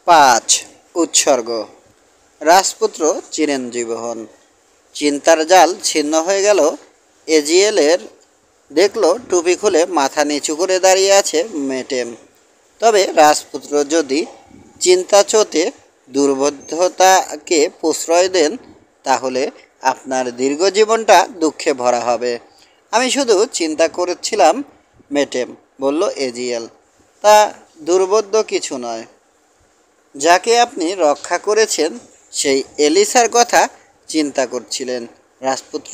৫ উৎসর্গ। রাজপুত্র চিরঞ্জীব হন। চিন্তার জাল ছিন্ন হয়ে গেল এজিএলের। দেখল টুপি খুলে মাথা নিচু করে দাঁড়িয়ে আছে মেটেম। তবে রাজপুত্র যদি চিন্তাচ্যুতে দুর্বোধ্যতাকে প্রশ্রয় দেন, তাহলে আপনার দীর্ঘ জীবনটা দুঃখে ভরা হবে। আমি শুধু চিন্তা করেছিলাম মেটেম, বলল এজিএল। তা দুর্বোধ্য কিছু নয়। যাকে আপনি রক্ষা করেছেন সেই এলিসার কথা চিন্তা করছিলেন রাজপুত্র।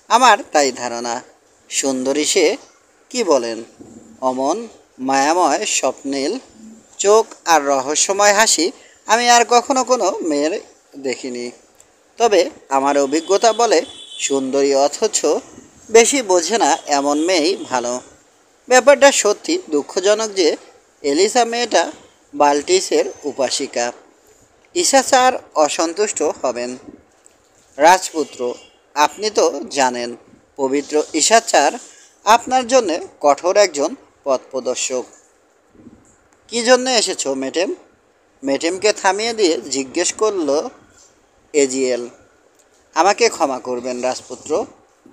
আমার তাই ধারণা। সুন্দরী সে, কি বলেন? অমন মায়াময় স্বপ্নীল চোখ আর রহস্যময় হাসি আমি আর কখনো কোনো মেয়ের দেখিনি। তবে আমার অভিজ্ঞতা বলে, সুন্দরী অথচ বেশি বোঝে না এমন মেয়েই ভালো। ব্যাপারটা সত্যি দুঃখজনক যে এলিসা মেয়েটা বাল্টিসের উপাসিকা। ঈশাচার অসন্তুষ্ট হবেন। রাজপুত্র, আপনি তো জানেন পবিত্র ঈশাচার আপনার জন্যে কঠোর একজন পথপ্রদর্শক। কী জন্য এসেছো মেটেম? মেটেমকে থামিয়ে দিয়ে জিজ্ঞেস করল এজিএল। আমাকে ক্ষমা করবেন রাজপুত্র,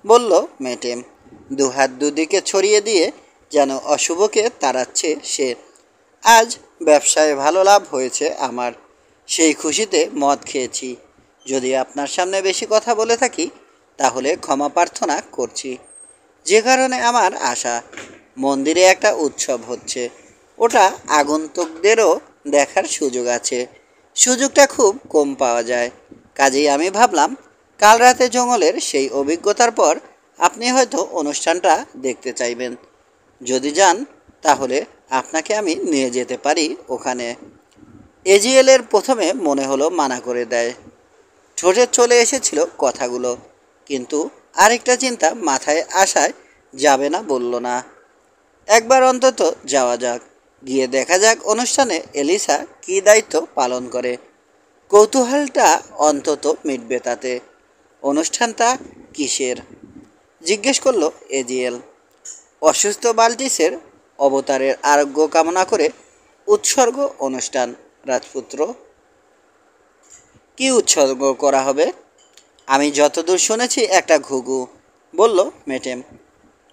বলল মেটেম, দুহাত দুদিকে ছড়িয়ে দিয়ে যেন অশুভকে তাড়াচ্ছে সে। আজ ব্যবসায় ভালো লাভ হয়েছে আমার, সেই খুশিতে মদ খেয়েছি। যদি আপনার সামনে বেশি কথা বলে থাকি তাহলে ক্ষমা প্রার্থনা করছি। যে কারণে আমার আশা, মন্দিরে একটা উৎসব হচ্ছে, ওটা আগন্তুকদেরও দেখার সুযোগ আছে। সুযোগটা খুব কম পাওয়া যায়। কাজেই আমি ভাবলাম কাল রাতে জঙ্গলের সেই অভিজ্ঞতার পর আপনি হয়তো অনুষ্ঠানটা দেখতে চাইবেন। যদি যান তাহলে আপনাকে আমি নিয়ে যেতে পারি ওখানে। এজিএলের প্রথমে মনে হলো মানা করে দেয়, ঠোঁটে চলে এসেছিল কথাগুলো, কিন্তু আরেকটা চিন্তা মাথায় আসায় যাবে না বলল না। একবার অন্তত যাওয়া যাক, গিয়ে দেখা যাক অনুষ্ঠানে এলিসা কী দায়িত্ব পালন করে। কৌতূহলটা অন্তত মিটবে তাতে। অনুষ্ঠানটা কিসের? জিজ্ঞেস করল এজিএল। অসুস্থ বাল্টিসের অবতারের আরোগ্য কামনা করে উৎসর্গ অনুষ্ঠান রাজপুত্র। কি উৎসর্গ করা হবে? আমি যতদূর শুনেছি একটা ঘুঘু, বলল মেটেম।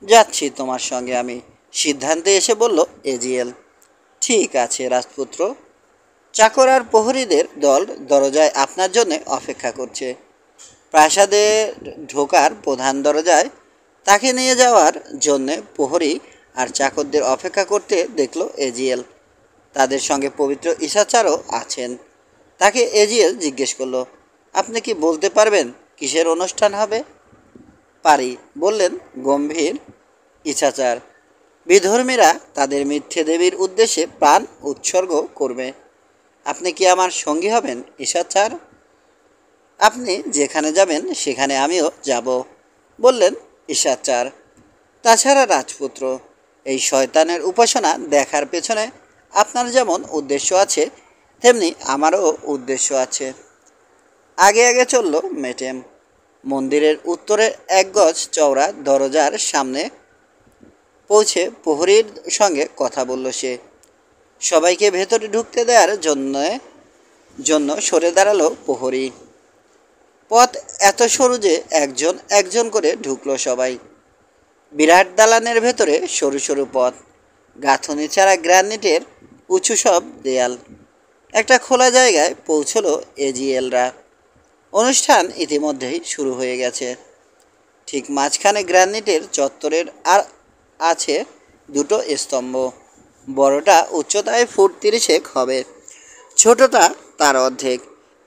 যাচ্ছি তোমার সঙ্গে আমি, সিদ্ধান্তে এসে বলল এজিএল। ঠিক আছে রাজপুত্র। চাকর আর প্রহরীদের দল দরজায় আপনার জন্য অপেক্ষা করছে। প্রাসাদে ঢোকার প্রধান দরজায় তাকে নিয়ে যাওয়ার জন্যে প্রহরী আর চাকরদের অপেক্ষা করতে দেখল এজিএল। তাদের সঙ্গে পবিত্র ঈশাচারও আছেন। তাকে এজিএল জিজ্ঞেস করলো, আপনি কি বলতে পারবেন কিসের অনুষ্ঠান হবে? পারি, বললেন গম্ভীর ঈশাচার। বিধর্মীরা তাদের মিথ্যে দেবীর উদ্দেশ্যে প্রাণ উৎসর্গ করবে। আপনি কি আমার সঙ্গী হবেন ঈশাচার? আপনি যেখানে যাবেন সেখানে আমিও যাব, বললেন ঈশাচার। তাছাড়া রাজপুত্র, এই শয়তানের উপাসনা দেখার পেছনে আপনার যেমন উদ্দেশ্য আছে, তেমনি আমারও উদ্দেশ্য আছে। আগে আগে চলল মেটেম। মন্দিরের উত্তরে 1 গজ চওড়া দরজার সামনে পৌঁছে প্রহরীর সঙ্গে কথা বলল সে। সবাইকে ভেতরে ঢুকতে দেওয়ার জন্য সরে দাঁড়ালো প্রহরী। পথ এত সরু যে একজন একজন করে ঢুকলো সবাই। বিরাট দালানের ভেতরে সরু সরু পথ, গাঁথনি ছাড়া গ্রানাইটের উঁচু সব দেয়াল। একটা খোলা জায়গায় পৌঁছলো এজিএলরা। অনুষ্ঠান ইতিমধ্যেই শুরু হয়ে গেছে। ঠিক মাঝখানে গ্রানাইটের চত্বরের আর আছে 2টো স্তম্ভ। বড়টা উচ্চতায় ফুট 30 হবে, ছোটটা তার অর্ধেক।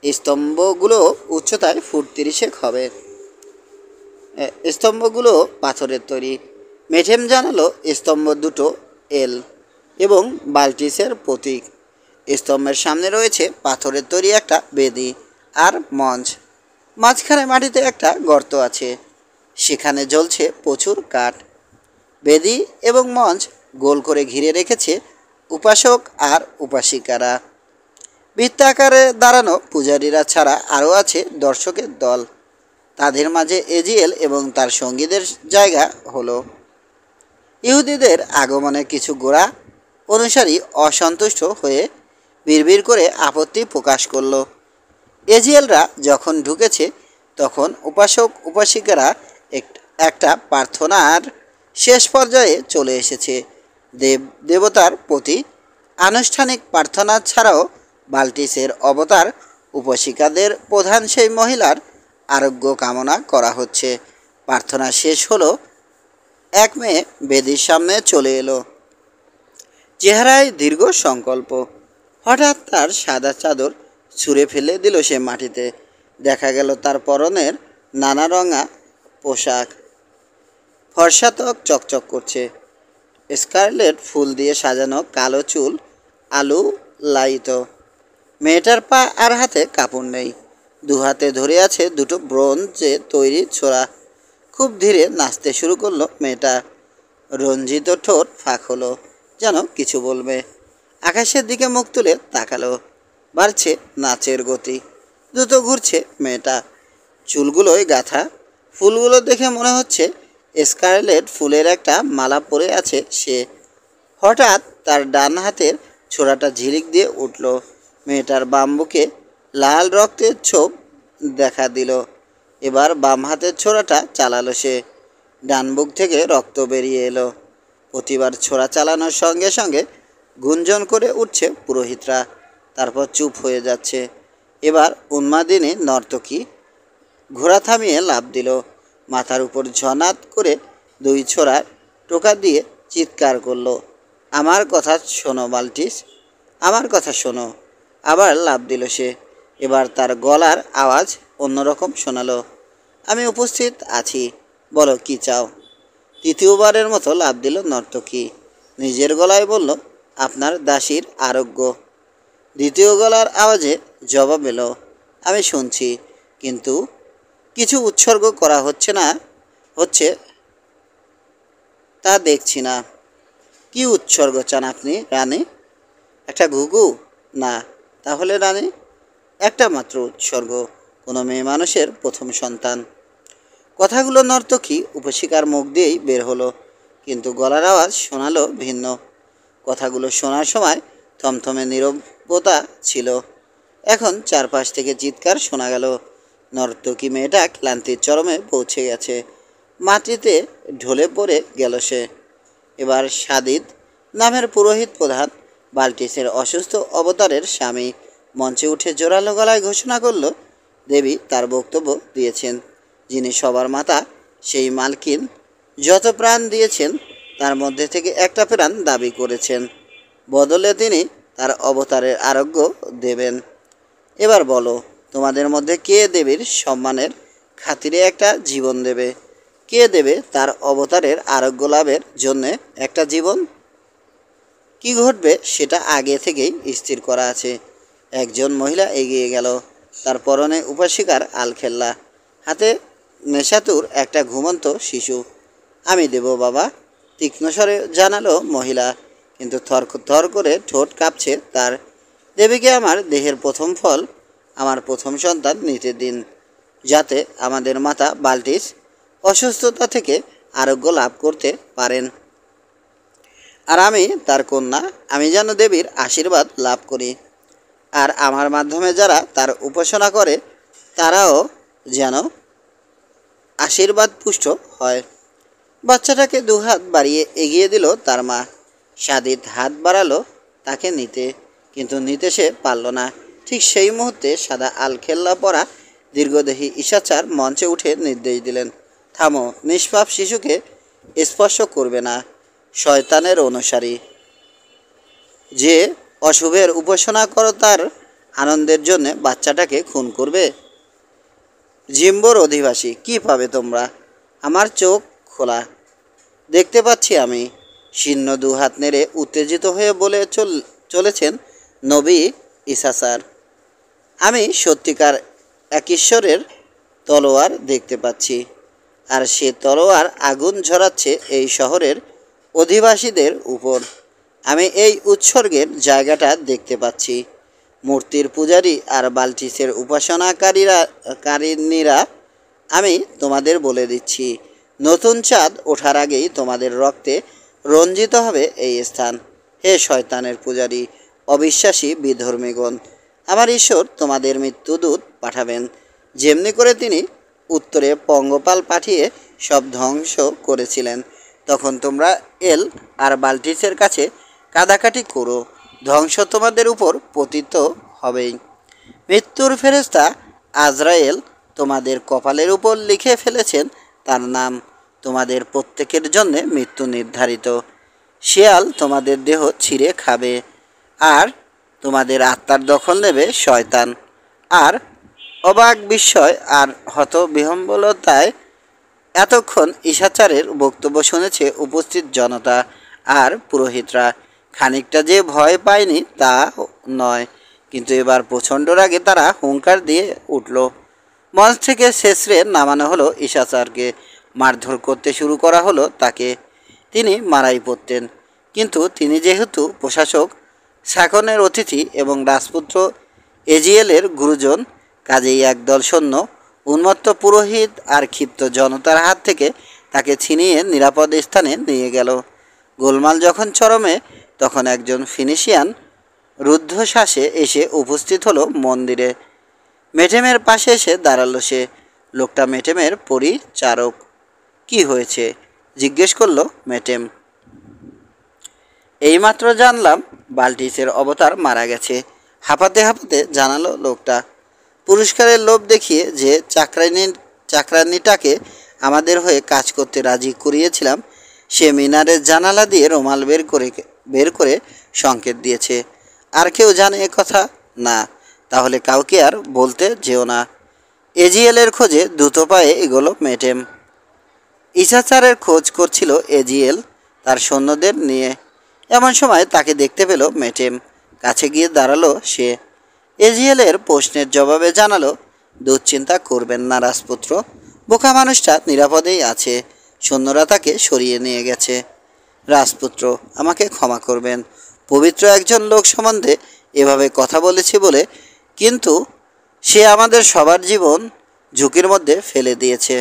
স্তম্ভগুলো উচ্চতায় ফুট 30 হবে। স্তম্ভগুলো পাথরের তৈরি। মেটেম জানালো স্তম্ভ দুটো এল এবং বাল্টিসের প্রতীক। স্তম্ভের সামনে রয়েছে পাথরের তৈরি একটা বেদি আর মঞ্চ। মাঝখানে মাটিতে একটা গর্ত আছে, সেখানে জ্বলছে প্রচুর কাঠ। বেদি এবং মঞ্চ গোল করে ঘিরে রেখেছে উপাসক আর উপাসিকারা। বৃত্তাকারে দাঁড়ানো পূজারীরা ছাড়া আরও আছে দর্শকের দল। তাদের মাঝে এজিএল এবং তার সঙ্গীদের জায়গা হলো। ইহুদিদের আগমনে কিছু গোঁড়া অনুসারী অসন্তুষ্ট হয়ে বিড়বিড় করে আপত্তি প্রকাশ করল। এজিএলরা যখন ঢুকেছে তখন উপাসক উপাসিকারা একটা প্রার্থনার শেষ পর্যায়ে চলে এসেছে। দেবতার প্রতি আনুষ্ঠানিক প্রার্থনা ছাড়াও বাল্টিসের অবতার উপাসিকাদের প্রধান সেই মহিলার আরোগ্য কামনা করা হচ্ছে। প্রার্থনা শেষ হলো। এক মেয়ে বেদির সামনে চলে এলো, চেহারায় দীর্ঘ সংকল্প। হঠাৎ তার সাদা চাদর ছুঁড়ে ফেলে দিল সে মাটিতে। দেখা গেল তার পরনের নানা রঙা পোশাক ফর্সা ত্বক চকচক করছে। স্কারলেট ফুল দিয়ে সাজানো কালো চুল আলু লাইত। মেয়েটার পা আর হাতে কাপড় নেই, দু হাতে ধরে আছে দুটো ব্রোঞ্জে তৈরি ছোরা। খুব ধীরে নাচতে শুরু করলো মেয়েটা। রঞ্জিত ঠোঁট ফাঁক হলো, যেন কিছু বলবে। আকাশের দিকে মুখ তুলে তাকালো। বাড়ছে নাচের গতি, দ্রুত ঘুরছে মেয়েটা। চুলগুলোয় গাঁথা, ফুলগুলো দেখে মনে হচ্ছে স্কারলেট ফুলের একটা মালা পরে আছে সে। হঠাৎ তার ডান হাতের ছোড়াটা ঝিলিক দিয়ে উঠল। মেয়েটার বাম বুকে লাল রক্তের ছোপ দেখা দিল। এবার বাম হাতের ছোড়াটা চালালো সে। ডান বুক থেকে রক্ত বেরিয়ে এলো। প্রতিবার ছোড়া চালানোর সঙ্গে সঙ্গে গুঞ্জন করে উঠছে পুরোহিতরা, তারপর চুপ হয়ে যাচ্ছে। এবার উন্মাদিনী নর্তকী ঘোড়া থামিয়ে লাফ দিল। মাথার উপর ঝনাত করে দুই ছোড়ার টোকা দিয়ে চিৎকার করলো, আমার কথা শোনো বাল্টিস, আমার কথা শোনো। আবার লাফ দিল সে। এবার তার গলার আওয়াজ অন্যরকম শোনালো, আমি উপস্থিত আছি, বলো কি চাও। তৃতীয়বারের মতো লাফ দিল নর্তকী। নিজের গলায় বলল, আপনার দাসীর আরোগ্য। দ্বিতীয় গলার আওয়াজে জবাব এলো, আমি শুনছি, কিন্তু কিছু উৎসর্গ করা হচ্ছে তা দেখছি না। কি উৎসর্গ চান আপনি রানী? একটা ঘুঘু? না। তাহলে রানী? একটা মাত্র উৎসর্গ, কোনো মেয়ে মানুষের প্রথম সন্তান। কথাগুলো নর্তকী উপাসিকার মুখ দিয়েই বের হলো, কিন্তু গলার আওয়াজ শোনালো ভিন্ন। কথাগুলো শোনার সময় থমথমে নীরবতা ছিল। এখন চারপাশ থেকে চিৎকার শোনা গেল। নর্তকী মেয়েটা ক্লান্তির চরমে পৌঁছে গেছে। মাটিতে ঢলে পড়ে গেল সে। এবার সাদিদ নামের পুরোহিত প্রধান, বাল্টিসের অসুস্থ অবতারের স্বামী, মঞ্চে উঠে জোরালো গলায় ঘোষণা করল, দেবী তার বক্তব্য দিয়েছেন। যিনি সবার মাতা, সেই মালকিন যত প্রাণ দিয়েছেন তার মধ্যে থেকে একটা প্রাণ দাবি করেছেন, বদলে তিনি তার অবতারের আরোগ্য দেবেন। এবার বলো, তোমাদের মধ্যে কে দেবীর সম্মানের খাতিরে একটা জীবন দেবে? কে দেবে তার অবতারের আরোগ্য লাভের জন্যে একটা জীবন? কি ঘটবে সেটা আগে থেকেই স্থির করা আছে। একজন মহিলা এগিয়ে গেল, তার পরনে উপাসিকার আলখেল্লা, হাতে নেশাতুর একটা ঘুমন্ত শিশু। আমি দেব বাবা, তীক্ষ্ণ স্বরে জানালো মহিলা, কিন্তু থর করে ঠোঁট কাঁপছে তার। দেবীকে আমার দেহের প্রথম ফল, আমার প্রথম সন্তান নিতে দিন, যাতে আমাদের মাতা বাল্টিস অসুস্থতা থেকে আরোগ্য লাভ করতে পারেন। আর আমি তার কন্যা, আমি যেন দেবীর আশীর্বাদ লাভ করি, আর আমার মাধ্যমে যারা তার উপাসনা করে তারাও যেন আশীর্বাদ পুষ্ট হয়। বাচ্চাটাকে দুহাত বাড়িয়ে এগিয়ে দিল তার মা। সাদিদ হাত বাড়ালো তাকে নিতে, কিন্তু নিতে সে পারল না। ঠিক সেই মুহূর্তে সাদা আলখেল্লা পরা দীর্ঘদেহী ঈশাচার মঞ্চে উঠে নির্দেশ দিলেন, থামো, নিষ্পাপ শিশুকে স্পর্শ করবে না। শয়তানের অনুসারী যে অশুভের উপাসনা করো তার আনন্দের জন্য বাচ্চাটাকে খুন করবে? জিম্বোর অধিবাসী, কি পাবে তোমরা? আমার চোখ খোলা, দেখতে পাচ্ছি আমি। শীর্ণ দু হাত নেড়ে উত্তেজিত হয়ে বলে চলেছেন নবী ইসাসার, আমি সত্যিকার এক ঈশ্বরের তলোয়ার দেখতে পাচ্ছি, আর সে তলোয়ার আগুন ঝরাচ্ছে এই শহরের অধিবাসীদের উপর। আমি এই উৎসর্গের জায়গাটা দেখতে পাচ্ছি। মূর্তির পূজারী আর বাল্টিসের উপাসনাকারীরা, আমি তোমাদের বলে দিচ্ছি, নতুন চাঁদ ওঠার আগেই তোমাদের রক্তে রঞ্জিত হবে এই স্থান। হে শয়তানের পূজারী, অবিশ্বাসী বিধর্মীগণ, আমার ঈশ্বর তোমাদের মৃত্যুদূত পাঠাবেন, যেমনি করে তিনি উত্তরে পঙ্গপাল পাঠিয়ে সব ধ্বংস করেছিলেন। তখন তোমরা এল আর বাল্টিসের কাছে কাদাকাটি করো, ধ্বংস তোমাদের উপর পতিত হবেই। মৃত্যুর ফেরেশতা আজরায়েল তোমাদের কপালের উপর লিখে ফেলেছেন তার নাম, তোমাদের প্রত্যেকের জন্য মৃত্যু নির্ধারিত। শিয়াল তোমাদের দেহ ছিঁড়ে খাবে, আর তোমাদের আত্মার দখল নেবে শয়তান। আর অবাক বিস্ময় আর হতবিহ্বলতায় এতক্ষণ ঈশাচারের বক্তব্য শুনেছে উপস্থিত জনতা আর পুরোহিতরা। খানিকটা যে ভয় পায়নি তা নয়, কিন্তু এবার প্রচণ্ড রাগে তারা হুঙ্কার দিয়ে উঠল। মঞ্চ থেকে শেষরে নামানো হলো ঈশাচারকে, মারধর করতে শুরু করা হলো তাকে। তিনি মারাই পড়তেন, কিন্তু তিনি যেহেতু প্রশাসক শাকনের অতিথি এবং রাজপুত্র এজিয়েলের গুরুজন, কাজেই একদল সৈন্য উন্মত্ত পুরোহিত আর ক্ষিপ্ত জনতার হাত থেকে তাকে ছিনিয়ে নিরাপদ স্থানে নিয়ে গেল। গোলমাল যখন চরমে, তখন একজন ফিনিশিয়ান রুদ্ধশ্বাসে এসে উপস্থিত হলো মন্দিরে। মেটেমের পাশে এসে দাঁড়ালো সে। লোকটা মেটেমের পরিচারক। কি হয়েছে জিজ্ঞেস করলো মেটেম। এইমাত্র জানলাম বাল্টিসের অবতার মারা গেছে, হাঁপাতে হাঁপাতে জানালো লোকটা। পুরস্কারের লোভ দেখিয়ে যে চাকরানিটাকে আমাদের হয়ে কাজ করতে রাজি করিয়েছিলাম, সে মিনারের জানালা দিয়ে রুমাল বের করে সংকেত দিয়েছে। আর কেউ জানে এ কথা? না। তাহলে কাউকে আর বলতে যেও না। এজিএলের খোঁজে দ্রুত পায়ে এগোলো মেটেম। ঈশাচারের খোঁজ করছিল এজিএল তার সৈন্যদের নিয়ে। এমন সময় তাকে দেখতে পেল মেটেম। কাছে গিয়ে দাঁড়ালো সে। এজিএলের প্রশ্নের জবাবে জানালো, দুশ্চিন্তা করবেন না রাজপুত্র, বোকা মানুষটা নিরাপদেই আছে, সৈন্যরা তাকে সরিয়ে নিয়ে গেছে। রাজপুত্র, আমাকে ক্ষমা করবেন, পবিত্র একজন লোক সম্বন্ধে এভাবে কথা বলেছি বলে, কিন্তু সে আমাদের সবার জীবন ঝুঁকির মধ্যে ফেলে দিয়েছে।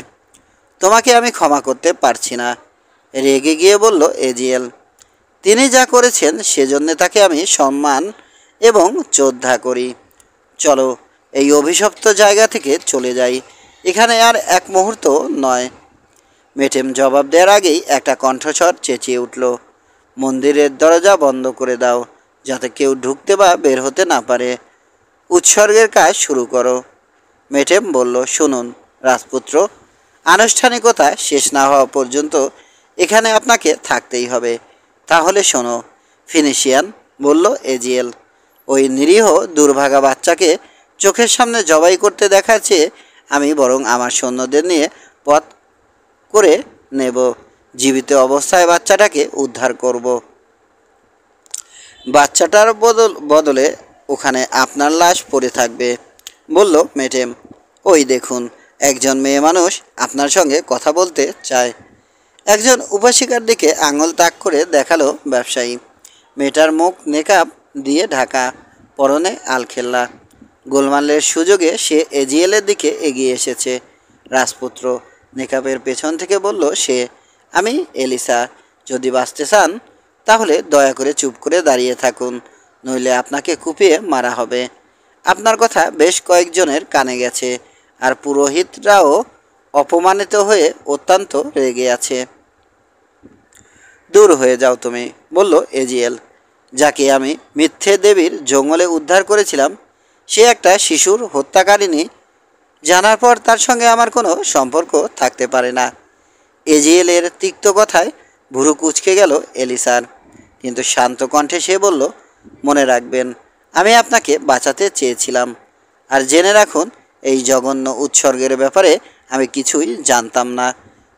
তোমাকে আমি ক্ষমা করতে পারছি না, রেগে গিয়ে বলল এজিএল। তিনি যা করেছেন সেজন্য তাকে আমি সম্মান এবং শ্রদ্ধা করি। চলো এই অভিশপ্ত জায়গা থেকে চলে যাই, এখানে আর এক মুহূর্ত নয়। মেটেম জবাব দেওয়ার আগেই একটা কণ্ঠস্বর চেঁচিয়ে উঠল, মন্দিরের দরজা বন্ধ করে দাও, যাতে কেউ ঢুকতে বা বের হতে না পারে। উৎসর্গের কাজ শুরু করো। মেটেম বলল, শুনুন রাজপুত্র, আনুষ্ঠানিকতা শেষ না হওয়া পর্যন্ত এখানে আপনাকে থাকতেই হবে। তাহলে শোনো ফিনিশিয়ান, বলল এজিএল, ওই নিরীহ দুর্ভাগা বাচ্চাকে চোখের সামনে জবাই করতে দেখার চেয়ে আমি বরং আমার সৈন্যদের নিয়ে পথ করে নেব, জীবিত অবস্থায় বাচ্চাটাকে উদ্ধার করব। বাচ্চাটার বদলে ওখানে আপনার লাশ পড়ে থাকবে, বলল মেটেম। ওই দেখুন, একজন মেয়ে মানুষ আপনার সঙ্গে কথা বলতে চায়। একজন উপাসিকার দিকে আঙুল তাক করে দেখালো ব্যবসায়ী। মেয়েটার মুখ নেকাব দিয়ে ঢাকা, পরনে আলখেল্লা। গোলমালের সুযোগে সে এজিএলের দিকে এগিয়ে এসেছে। রাজপুত্র নেকাবের পেছন থেকে বলল সে, আমি এলিসা, যদি বাঁচতে চান তাহলে দয়া করে চুপ করে দাঁড়িয়ে থাকুন, নইলে আপনাকে কুপিয়ে মারা হবে। আপনার কথা বেশ কয়েকজনের কানে গেছে, আর পুরোহিতরাও অপমানিত হয়ে অত্যন্ত রেগে আছে। দূর হয়ে যাও তুমি, বলল এজিএল। যাকে আমি মিথ্যে দেবীর জঙ্গলে উদ্ধার করেছিলাম, সে একটা শিশুর হত্যাকারিণী। জানার পর তার সঙ্গে আমার কোনো সম্পর্ক থাকতে পারে না। এজিএলের তিক্ত কথায় ভুরু কুঁচকে গেল এলিসার, কিন্তু শান্ত কণ্ঠে সে বলল, মনে রাখবেন, আমি আপনাকে বাঁচাতে চেয়েছিলাম। আর জেনে রাখুন, এই জঘন্য উৎসর্গের ব্যাপারে আমি কিছুই জানতাম না।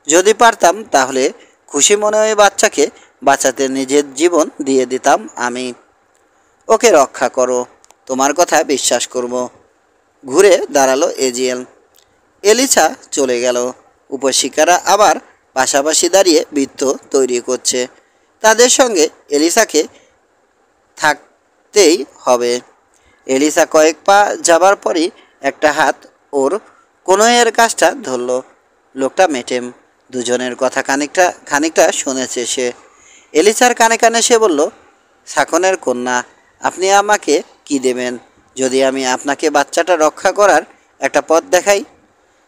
যদি পারতাম তাহলে খুশি মনে ওই বাচ্চাকে বাঁচাতে নিজের জীবন দিয়ে দিতাম আমি। ওকে রক্ষা করো, তোমার কথা বিশ্বাস করব। ঘুরে দাঁড়ালো এজিএল। এলিসা চলে গেল। উপশিকারা আবার পাশাপাশি দাঁড়িয়ে বৃত্ত তৈরি করছে। তাদের সঙ্গে এলিসাকে থাকতেই হবে। এলিসা কয়েক পা যাবার পরই একটা হাত ওর কনুইয়ের কাজটা ধরল। লোকটা মেটেম। দুজনের কথা খানিকটা শুনেছে সে। এলিসার কানে কানে সে বলল, শাকনের কন্যা, আপনি আমাকে কি দেবেন যদি আমি আপনাকে বাচ্চাটা রক্ষা করার একটা পথ দেখাই?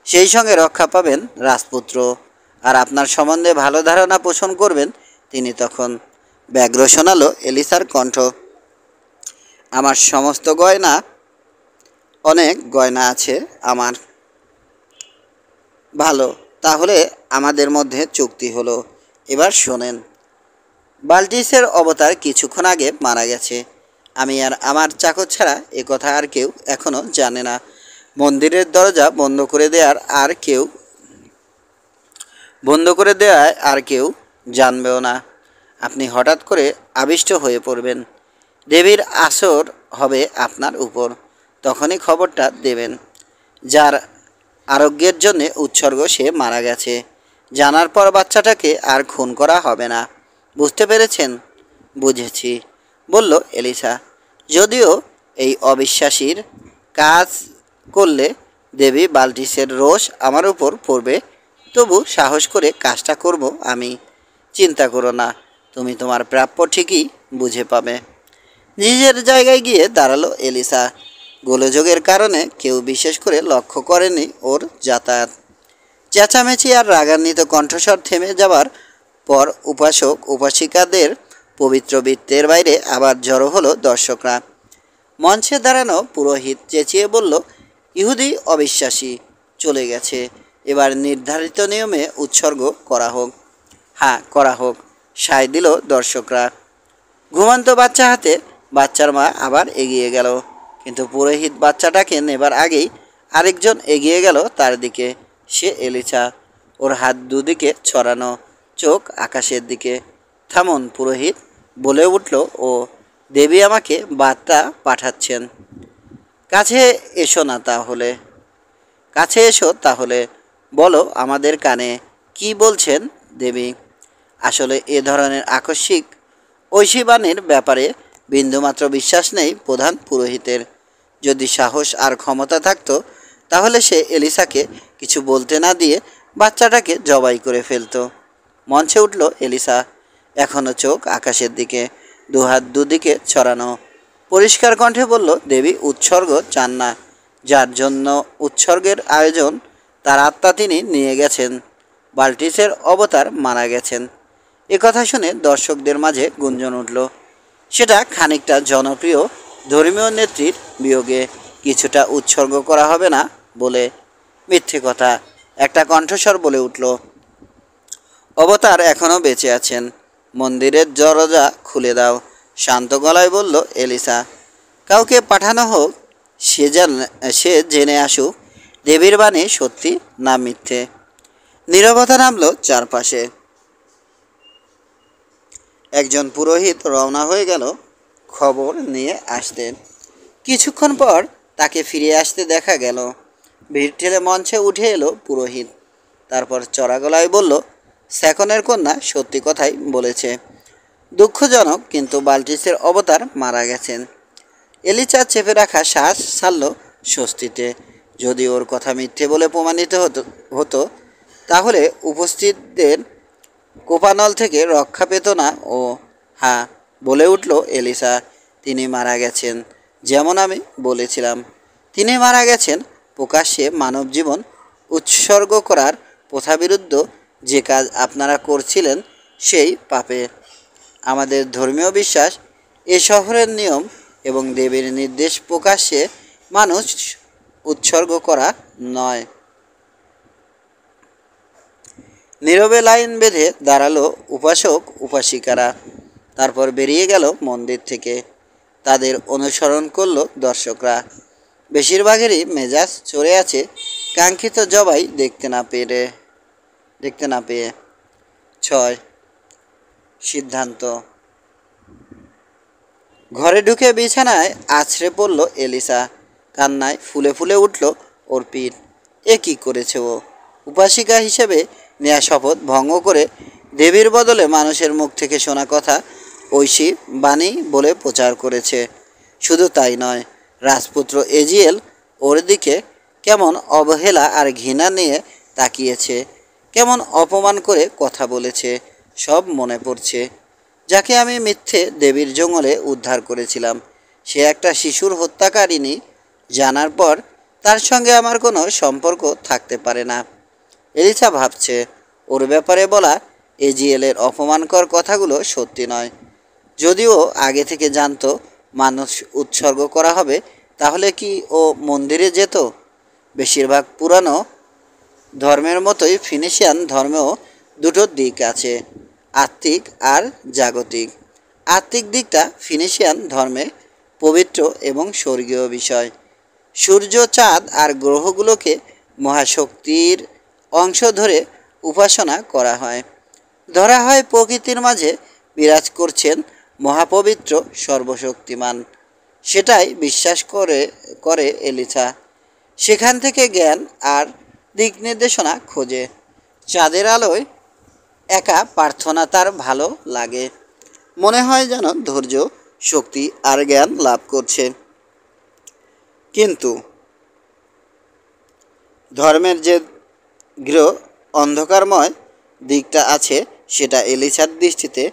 সেই সঙ্গে রক্ষা পাবেন রাজপুত্র, আর আপনার সম্বন্ধে ভালো ধারণা পোষণ করবেন তিনি তখন। ব্যগ্র শোনালো এলিসার কণ্ঠ। আমার সমস্ত গয়না, অনেক গয়না আছে আমার। ভালো, তাহলে আমাদের মধ্যে চুক্তি হলো। এবার শোনেন, বাল্টিসের অবতার কিছুক্ষণ আগে মারা গেছে। আমি আর আমার চাকর ছাড়া এ কথা আর কেউ এখনও জানে না। মন্দিরের দরজা বন্ধ করে দেওয়ায় আর কেউ জানবেও না। আপনি হঠাৎ করে আবিষ্ট হয়ে পড়বেন, দেবীর আসর হবে আপনার উপর, তখনই খবরটা দেবেন। যার আরোগ্যের জন্যে উৎসর্গ সে মারা গেছে, জানার পর বাচ্চাটাকে আর খুন করা হবে না। বুঝতে পেরেছেন? বুঝেছি, বলল এলিসা। যদিও এই অবিশ্বাসীর কাজ করলে দেবী বাল্টিসের রোষ আমার উপর পড়বে, তবু সাহস করে কাজটা করব আমি। চিন্তা করো না, তুমি তোমার প্রাপ্য ঠিকই বুঝে পাবে। নিজের জায়গায় গিয়ে দাঁড়ালো এলিসা। গোলযোগের কারণে কেউ বিশেষ করে লক্ষ্য করেনি ওর যাতায়াত। চেঁচামেচি আর রাগান্বিত কণ্ঠস্বর থেমে যাবার পর উপাসক উপাসিকাদের পবিত্র বৃত্তের বাইরে আবার জড়ো হলো দর্শকরা। মঞ্চে দাঁড়ানো পুরোহিত চেঁচিয়ে বলল, ইহুদি অবিশ্বাসী চলে গেছে, এবার নির্ধারিত নিয়মে উৎসর্গ করা হোক। হ্যাঁ, করা হোক, সায় দিল দর্শকরা। ঘুমন্ত বাচ্চা হাতে বাচ্চার মা আবার এগিয়ে গেল, কিন্তু পুরোহিত বাচ্চাটাকে নেবার আগেই আরেকজন এগিয়ে গেল তার দিকে। সে এলিসা, ওর হাত দুদিকে ছড়ানো, চোখ আকাশের দিকে। থামুন পুরোহিত, বলে উঠল ও, দেবী আমাকে বার্তা পাঠাচ্ছেন। কাছে এসো না তাহলে, কাছে এসো তাহলে, বলো আমাদের কানে কি বলছেন দেবী। আসলে এ ধরনের আকস্মিক ঐশীবাণীর ব্যাপারে বিন্দুমাত্র বিশ্বাস নেই প্রধান পুরোহিতের। যদি সাহস আর ক্ষমতা থাকতো তাহলে সে এলিসাকে কিছু বলতে না দিয়ে বাচ্চাটাকে জবাই করে ফেলতো। মঞ্চে উঠল এলিসা, এখনও চোখ আকাশের দিকে, দুহাত দুদিকে ছড়ানো। পরিষ্কার কণ্ঠে বলল, দেবী উৎসর্গ চান না। যার জন্য উৎসর্গের আয়োজন তার আত্মা তিনি নিয়ে গেছেন। বাল্টিসের অবতার মারা গেছেন। এ কথা শুনে দর্শকদের মাঝে গুঞ্জন উঠল। সেটা খানিকটা জনপ্রিয় ধর্মীয় নেত্রীর বিয়োগে কিছুটা উৎসর্গ করা হবে না বলে। মিথ্যে কথা, একটা কণ্ঠস্বর বলে উঠল। অবতার এখনও বেঁচে আছেন, মন্দিরের দরজা খুলে দাও, শান্ত গলায় বলল এলিসা। কাউকে পাঠানো হোক, সে জেনে আসুক দেবীর বাণী সত্যি না মিথ্যে। নীরবতা নামল চারপাশে। একজন পুরোহিত রওনা হয়ে গেল খবর নিয়ে আসতে। কিছুক্ষণ পর তাকে ফিরে আসতে দেখা গেল। ভিড় ঠেলে মঞ্চে উঠে এলো পুরোহিত। তারপর চড়া গলায় বলল, সেকনের কন্যা সত্যি কথাই বলেছে। দুঃখজনক, কিন্তু বাল্টিসের অবতার মারা গেছেন। এলিসা চেপে রাখা শ্বাস ছাড়ল স্বস্তিতে। যদি ওর কথা মিথ্যে বলে প্রমাণিত হতো তাহলে উপস্থিতদের কোপানল থেকে রক্ষা পেত না ও। হ্যাঁ, বলে উঠল এলিসা, তিনি মারা গেছেন যেমন আমি বলেছিলাম। তিনি মারা গেছেন প্রকাশ্যে মানব জীবন উৎসর্গ করার প্রথাবিরুদ্ধ যে কাজ আপনারা করছিলেন সেই পাপে। আমাদের ধর্মীয় বিশ্বাস, এ শহরের নিয়ম এবং দেবীর নির্দেশ প্রকাশ্যে মানুষ উৎসর্গ করা নয়। নীরবে লাইন বেঁধে দাঁড়ালো উপাসক উপাসিকারা। তারপর বেরিয়ে গেল মন্দির থেকে। তাদের অনুসরণ করল দর্শকরা। বেশিরভাগেরই মেজাজ চড়ে আছে কাঙ্ক্ষিত জবাই দেখতে না পেয়ে। 6 সিদ্ধান্ত। ঘরে ঢুকে বিছানায় আছড়ে পড়ল এলিসা। কান্নায় ফুলে ফুলে উঠল ওর পিঠ। এ কী করেছে ও? উপাসিকা হিসেবে নেয়া শপথ ভঙ্গ করে দেবীর বদলে মানুষের মুখ থেকে শোনা কথা ঐশী বাণী বলে প্রচার করেছে। শুধু তাই নয়, রাজপুত্র এজিয়েল ওর দিকে কেমন অবহেলা আর ঘৃণা নিয়ে তাকিয়েছে, কেমন অপমান করে কথা বলেছে, সব মনে পড়ছে। যাকে আমি মিথ্যে দেবীর জঙ্গলে উদ্ধার করেছিলাম, সে একটা শিশুর হত্যাকারিণী জানার পর তার সঙ্গে আমার কোনো সম্পর্ক থাকতে পারে না। এলিসা ভাবছে ওর ব্যাপারে বলা এজিএলের অপমানকর কথাগুলো সত্যি নয়। যদিও আগে থেকে জানতো মানুষ উৎসর্গ করা হবে, তাহলে কি ও মন্দিরে যেত? বেশিরভাগ পুরানো ধর্মের মতোই ফিনিশিয়ান ধর্মেও দুটো দিক আছে, আত্মিক আর জাগতিক। আত্মিক দিকটা ফিনিশিয়ান ধর্মে পবিত্র এবং স্বর্গীয় বিষয়। সূর্য, চাঁদ আর গ্রহগুলোকে মহাশক্তির অংশ ধরে উপাসনা করা হয়। ধরা হয় প্রকৃতির মাঝে বিরাজ করছেন মহাপবিত্র সর্বশক্তিমান। সেটাই বিশ্বাস করে এলিসা। সেখান থেকে জ্ঞান আর দিক নির্দেশনা খোঁজে। চাঁদের আলোয় একা প্রার্থনা তার ভালো লাগে। মনে হয় যেন ধৈর্য, শক্তি আর জ্ঞান লাভ করছে। কিন্তু ধর্মের যে গৃহ অন্ধকারময় দিকটা আছে, সেটা এলিসার দৃষ্টিতে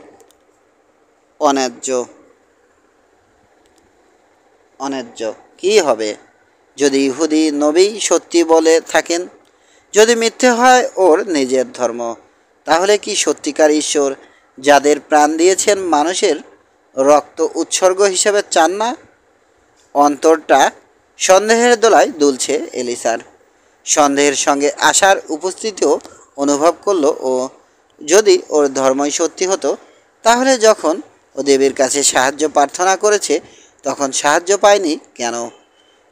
অন্যায্য। কী হবে যদি ইহুদি নবী সত্যি বলে থাকেন? যদি মিথ্যে হয় ওর নিজের ধর্ম, তাহলে কি সত্যিকার ঈশ্বর যাদের প্রাণ দিয়েছেন মানুষের রক্ত উৎসর্গ হিসেবে চান না? অন্তরটা সন্দেহের দোলায় দুলছে এলিসার। সন্দেহের সঙ্গে আশার উপস্থিতিও অনুভব করলো ও। যদি ওর ধর্মই সত্যি হতো, তাহলে যখন ও দেবীর কাছে সাহায্য প্রার্থনা করেছে তখন সাহায্য পায়নি কেন?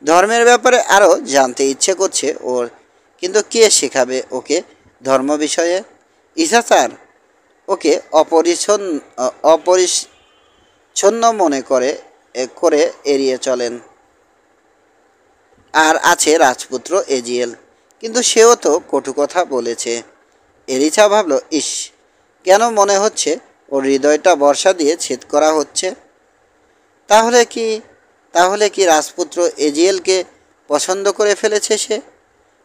ধর্মের ব্যাপারে আরও জানতে ইচ্ছে করছে ওর। কিন্তু কে শেখাবে ওকে ধর্ম বিষয়ে? ঈশা স্যার ওকে অপরিচ্ছন্ন মনে করে এড়িয়ে চলেন। আর আছে রাজপুত্র এজিএল, কিন্তু সেও তো কটু কথা বলেছে। এলিসা ভাবল, ইস, কেন মনে হচ্ছে ওর হৃদয়টা বর্ষা দিয়ে ছেদ করা হচ্ছে। তাহলে কি রাজপুত্র এজিএলকে পছন্দ করে ফেলেছে সে?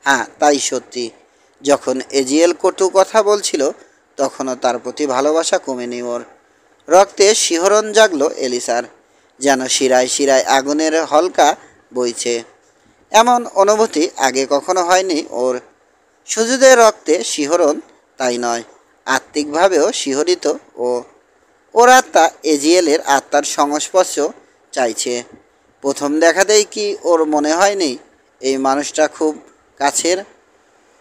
হ্যাঁ, তাই সত্যি। যখন এজিএল কটু কথা বলছিল তখনও তার প্রতি ভালোবাসা কমেনি ওর। রক্তে শিহরণ জাগলো এলিসার, যেন শিরায় শিরায় আগুনের হলকা বইছে। এমন অনুভূতি আগে কখনো হয়নি ওর। শুধু যে রক্তে শিহরণ তাই নয়, আত্মিকভাবেও শিহরিত ও। ওর আত্মা এজিএলের আত্মার সংস্পর্শ চাইছে। প্রথম দেখাতেই কি ওর মনে হয়নি এই মানুষটা খুব কাছের,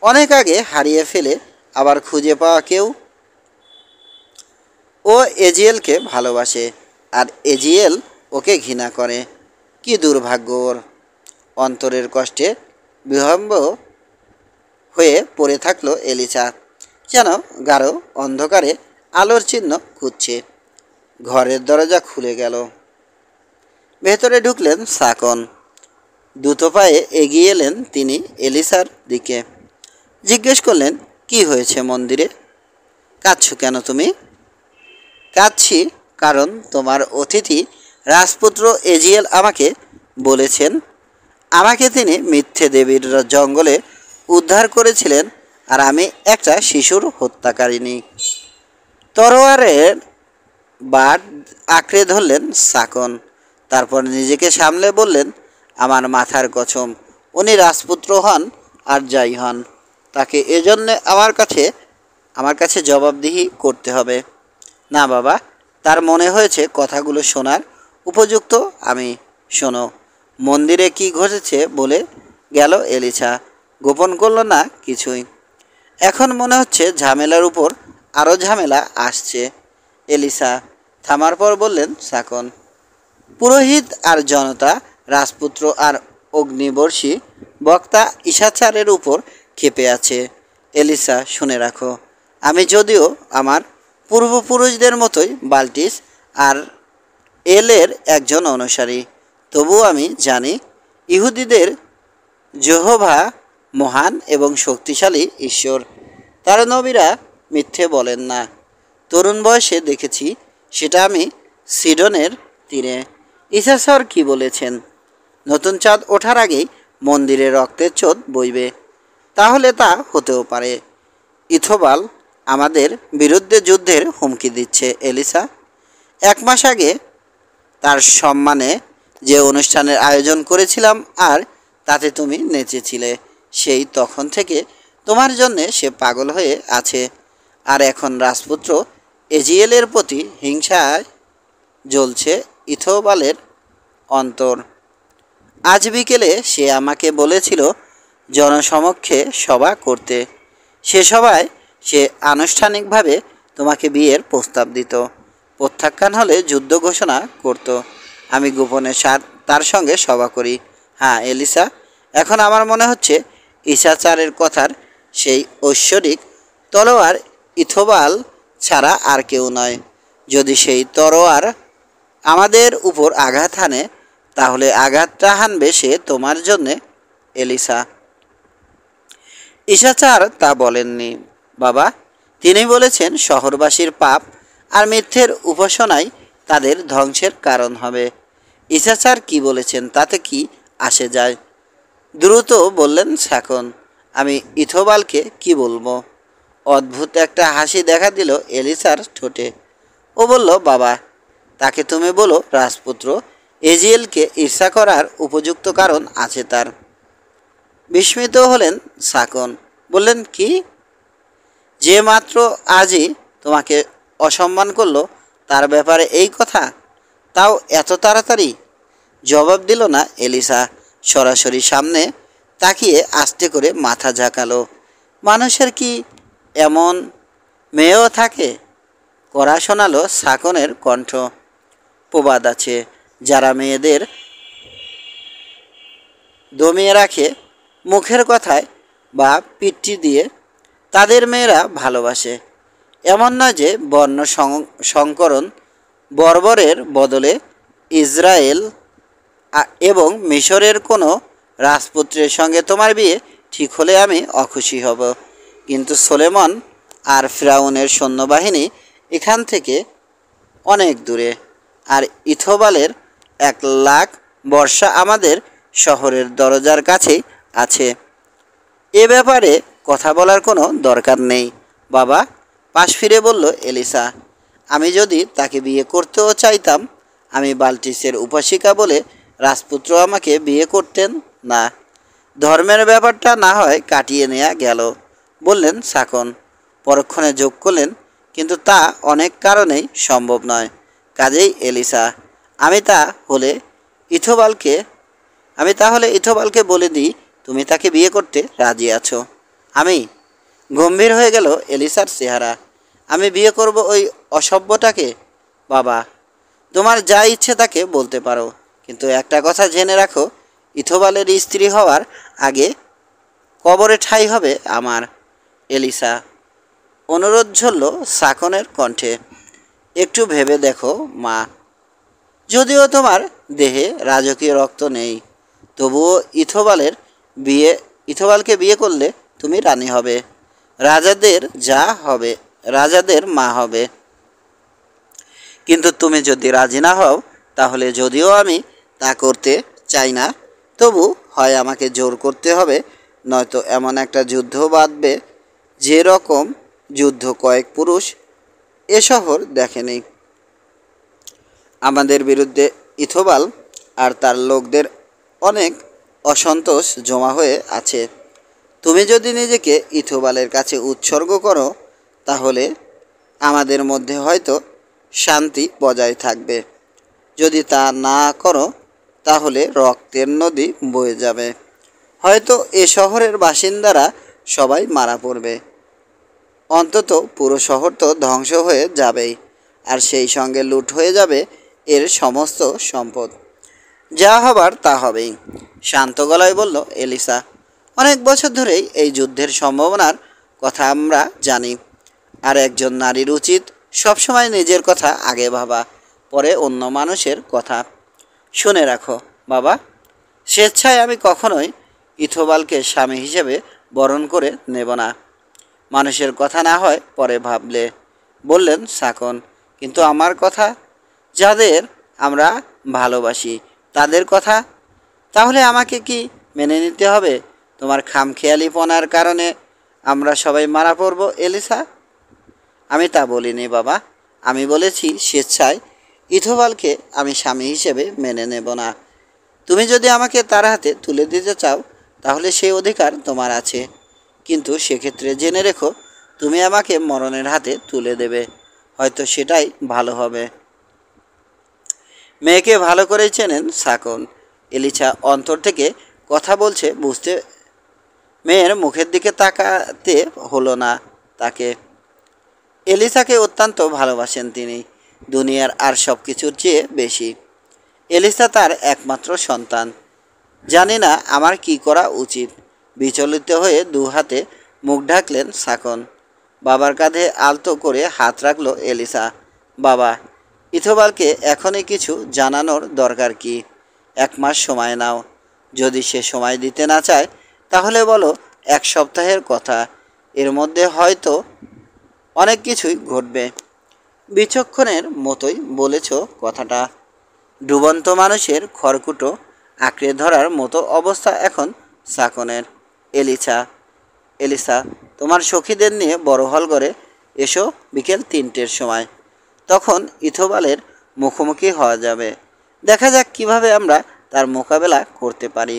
অনেক আগে হারিয়ে ফেলে আবার খুঁজে পাওয়া কেউ? ও এজিএলকে ভালোবাসে আর এজিএল ওকে ঘৃণা করে। কি দুর্ভাগ্য ওর! অন্তরের কষ্টে বিহম্ব হয়ে পড়ে থাকলো এলিসা, যেন গাঢ় অন্ধকারে আলোর চিহ্ন খুঁজছে। ঘরের দরজা খুলে গেল। ভেতরে ঢুকলেন সাকন। দ্রুত পায়ে এগিয়ে এলেন তিনি এলিসার দিকে। জিজ্ঞেস করলেন, কি হয়েছে মন্দিরে? কাঁদছো কেন তুমি? কাঁদছি কারণ তোমার অতিথি রাজপুত্র এজিএল আমাকে বলেছেন আমাকে তিনি মিথ্যে দেবীর জঙ্গলে উদ্ধার করেছিলেন আর আমি একটা শিশুর হত্যাকারিণী। তরোয়ারের বাট আঁকড়ে ধরলেন সাকন। তারপর নিজেকে সামলে বললেন, আমার মাথার কসম, উনি রাজপুত্র হন আর যাই হন, তাকে এজন্যে আমার কাছে জবাবদিহি করতে হবে। না বাবা, তার মনে হয়েছে কথাগুলো শোনার উপযুক্ত আমি। শোনো, মন্দিরে কি ঘটেছে বলে গেল এলিসা। গোপন করল না কিছুই। এখন মনে হচ্ছে ঝামেলার উপর আরও ঝামেলা আসছে। এলিসা থামার পর বললেন সাকন, পুরোহিত আর জনতা, রাজপুত্র আর অগ্নিবর্ষী বক্তা ঈশাচারের উপর ক্ষেপে আছে। এলিসা শুনে রাখো, আমি যদিও আমার পূর্বপুরুষদের মতোই বাল্টিস আর এলের একজন অনুসারী, তবুও আমি জানি ইহুদিদের যেহোভা মহান এবং শক্তিশালী ঈশ্বর। তার নবীরা মিথ্যে বলেন না। তরুণ বয়সে দেখেছি সেটা আমি সিডনের তীরে। ঈশাস্বর কি বলেছেন? নতুন চাঁদ ওঠার আগেই মন্দিরে রক্তের চোদ বইবে। তাহলে তা হতেও পারে ইথোবাল আমাদের বিরুদ্ধে যুদ্ধের হুমকি দিচ্ছে এলিসা। 1 মাস আগে তার সম্মানে যে অনুষ্ঠানের আয়োজন করেছিলাম আর তাতে তুমি নেচেছিলে, সেই তখন থেকে তোমার জন্যে সে পাগল হয়ে আছে। আর এখন রাজপুত্র এজিএলের প্রতি হিংসায় জ্বলছে ইথোবালের অন্তর। আজ বিকেলে সে আমাকে বলেছিল জনসমক্ষে সভা করতে। সে সভায় সে আনুষ্ঠানিকভাবে তোমাকে বিয়ের প্রস্তাব দিত, প্রত্যাখ্যান হলে যুদ্ধ ঘোষণা করত। আমি গোপনে তার সঙ্গে সভা করি। হ্যাঁ এলিসা, এখন আমার মনে হচ্ছে ইসাচারের কথার সেই ঐশ্বরিক তলোয়ার ইথোবাল ছাড়া আর কেউ নয়। যদি সেই তলোয়ার আমাদের উপর আঘাত হানে, তাহলে আঘাতটা হানবে সে তোমার জন্যে এলিসা। ইসাচার তা বলেননি বাবা, তিনি বলেছেন শহরবাসীর পাপ আর মিথ্যের উপাসনাই তাদের ধ্বংসের কারণ হবে। ইসাচার কি বলেছেন তাতে কি আসে যায়? দ্রুত বললেন সাকন। আমি ইথোবালকে কি বলবো? অদ্ভুত একটা হাসি দেখা দিল এলিসার ঠোঁটে। ও বলল, বাবা, তাকে তুমি বলো রাজপুত্র এজিএলকে ঈর্ষা করার উপযুক্ত কারণ আছে তার। বিস্মিত হলেন সাকন, বললেন কি? যে মাত্র আজই তোমাকে অসম্মান করলো তার ব্যাপারে এই কথা, তাও এত তাড়াতাড়ি? জবাব দিল না এলিসা, সরাসরি সামনে তাকিয়ে আস্তে করে মাথা ঝাঁকালো। মানুষের কি এমন মেয়েও থাকে? কড়া শোনালো সাকনের কণ্ঠ। প্রবাদ আছে, যারা মেয়েদের দমিয়ে রাখে মুখের কথায় বা পিঠটি দিয়ে, তাদের মেয়েরা ভালোবাসে। এমন নয় যে বর্ণ সংকরণ বর্বরের বদলে ইসরায়েল এবং মিশরের কোনো রাজপুত্রের সঙ্গে তোমার বিয়ে ঠিক হলে আমি অখুশি হব, কিন্তু সোলেমন আর ফিরাউনের সৈন্যবাহিনী এখান থেকে অনেক দূরে, আর ইথোবালের 1,00,000 বর্ষা আমাদের শহরের দরজার কাছেই আছে। এ ব্যাপারে কথা বলার কোনো দরকার নেই বাবা, পাশ ফিরে বলল এলিসা। আমি যদি তাকে বিয়ে করতেও চাইতাম, আমি বাল্টিসের উপাসিকা বলে রাজপুত্র আমাকে বিয়ে করতেন না। ধর্মের ব্যাপারটা না হয় কাটিয়ে নেওয়া গেল, বললেন সাকন। পরক্ষণে যোগ করলেন, কিন্তু তা অনেক কারণেই সম্ভব নয়। কাজেই এলিসা, আমি তাহলে ইথোবালকে বলে দিই তুমি তাকে বিয়ে করতে রাজি আছো। আমি? গম্ভীর হয়ে গেল এলিসার চেহারা। আমি বিয়ে করব ওই অসভ্যটাকে? বাবা, তোমার যা ইচ্ছে তাকে বলতে পারো, কিন্তু একটা কথা জেনে রাখো, ইথোবালের স্ত্রী হওয়ার আগে কবরে ঠাঁই হবে আমার। এলিসা, অনুরোধ ঝরল সাকনের কণ্ঠে। একটু ভেবে দেখো মা, যদিও তোমার দেহে রাজকীয় রক্ত নেই, তবুও ইথোবালকে বিয়ে করলে তুমি রানী হবে, রাজাদের মা হবে। কিন্তু তুমি যদি রাজি না হও, তাহলে যদিও আমি তা করতে চাই না, তবু হয় আমাকে জোর করতে হবে, নয়তো এমন একটা যুদ্ধ বাঁধবে যে রকম যুদ্ধ কয়েক পুরুষ এ শহর দেখেনি। আমাদের বিরুদ্ধে ইথোবাল আর তার লোকদের অনেক অসন্তোষ জমা হয়ে আছে। তুমি যদি নিজেকে ইথোবালের কাছে উৎসর্গ করো, তাহলে আমাদের মধ্যে হয়তো শান্তি বজায় থাকবে। যদি তা না করো, তাহলে রক্তের নদী বয়ে যাবে। হয়তো এ শহরের বাসিন্দারা সবাই মারা পড়বে, অন্তত পুরো শহর তো ধ্বংস হয়ে যাবেই, আর সেই সঙ্গে লুট হয়ে যাবে এর সমস্ত সম্পদ। যা হবার তা হবেই, শান্ত গলায় বলল এলিসা। অনেক বছর ধরেই এই যুদ্ধের সম্ভাবনার কথা আমরা জানি, আর একজন নারীর উচিত সবসময় নিজের কথা আগে ভাবা, পরে অন্য মানুষের কথা। শুনে রাখো বাবা, স্বেচ্ছায় আমি কখনোই ইথোবালকে স্বামী হিসেবে বরণ করে নেব না। মানুষের কথা না হয় পরে ভাবলে, বললেন সাকন। কিন্তু আমার কথা, যাদের আমরা ভালোবাসি তাদের কথা, তাহলে আমাকে কি মেনে নিতে হবে তোমার খামখেয়ালিপনার কারণে আমরা সবাই মারা পড়ব এলিসা? আমি তা বলিনি বাবা, আমি বলেছি স্বেচ্ছায় ইথোবালকে আমি স্বামী হিসেবে মেনে নেব না, তুমি যদি আমাকে তার হাতে তুলে দিতে চাও তাহলে সেই অধিকার তোমার আছে, কিন্তু সেক্ষেত্রে জেনে রেখো তুমি আমাকে মরণের হাতে তুলে দেবে, হয়তো সেটাই ভালো হবে। মেয়েকে ভালো করেই চেনেন সাকন। এলিসা অন্তর থেকে কথা বলছে বুঝতে মেয়ের মুখের দিকে তাকাতে হলো না তাকে। এলিসাকে অত্যন্ত ভালোবাসেন তিনি, দুনিয়ার আর সব কিছুর চেয়ে বেশি। এলিসা তার একমাত্র সন্তান। জানি না আমার কি করা উচিত, বিচলিত হয়ে দু হাতে মুখ ঢাকলেন সাকন। বাবার কাঁধে আলতো করে হাত রাখলো এলিসা। বাবা, ইথোবালকে এখনই কিছু জানানোর দরকার কি? 1 মাস সময় নাও। যদি সে সময় দিতে না চায় তাহলে বলো 1 সপ্তাহের কথা, এর মধ্যে হয়তো অনেক কিছুই ঘটবে। বিচক্ষণের মতোই বলেছ কথাটা। ডুবন্ত মানুষের খড়কুটো আঁকড়ে ধরার মতো অবস্থা এখন সাকনের। এলিসা, তোমার সখীদের নিয়ে বড় হল ঘরে এসো বিকেল 3টের সময়। তখন ইথোবালের মুখোমুখি হওয়া যাবে। দেখা যাক কিভাবে আমরা তার মোকাবেলা করতে পারি।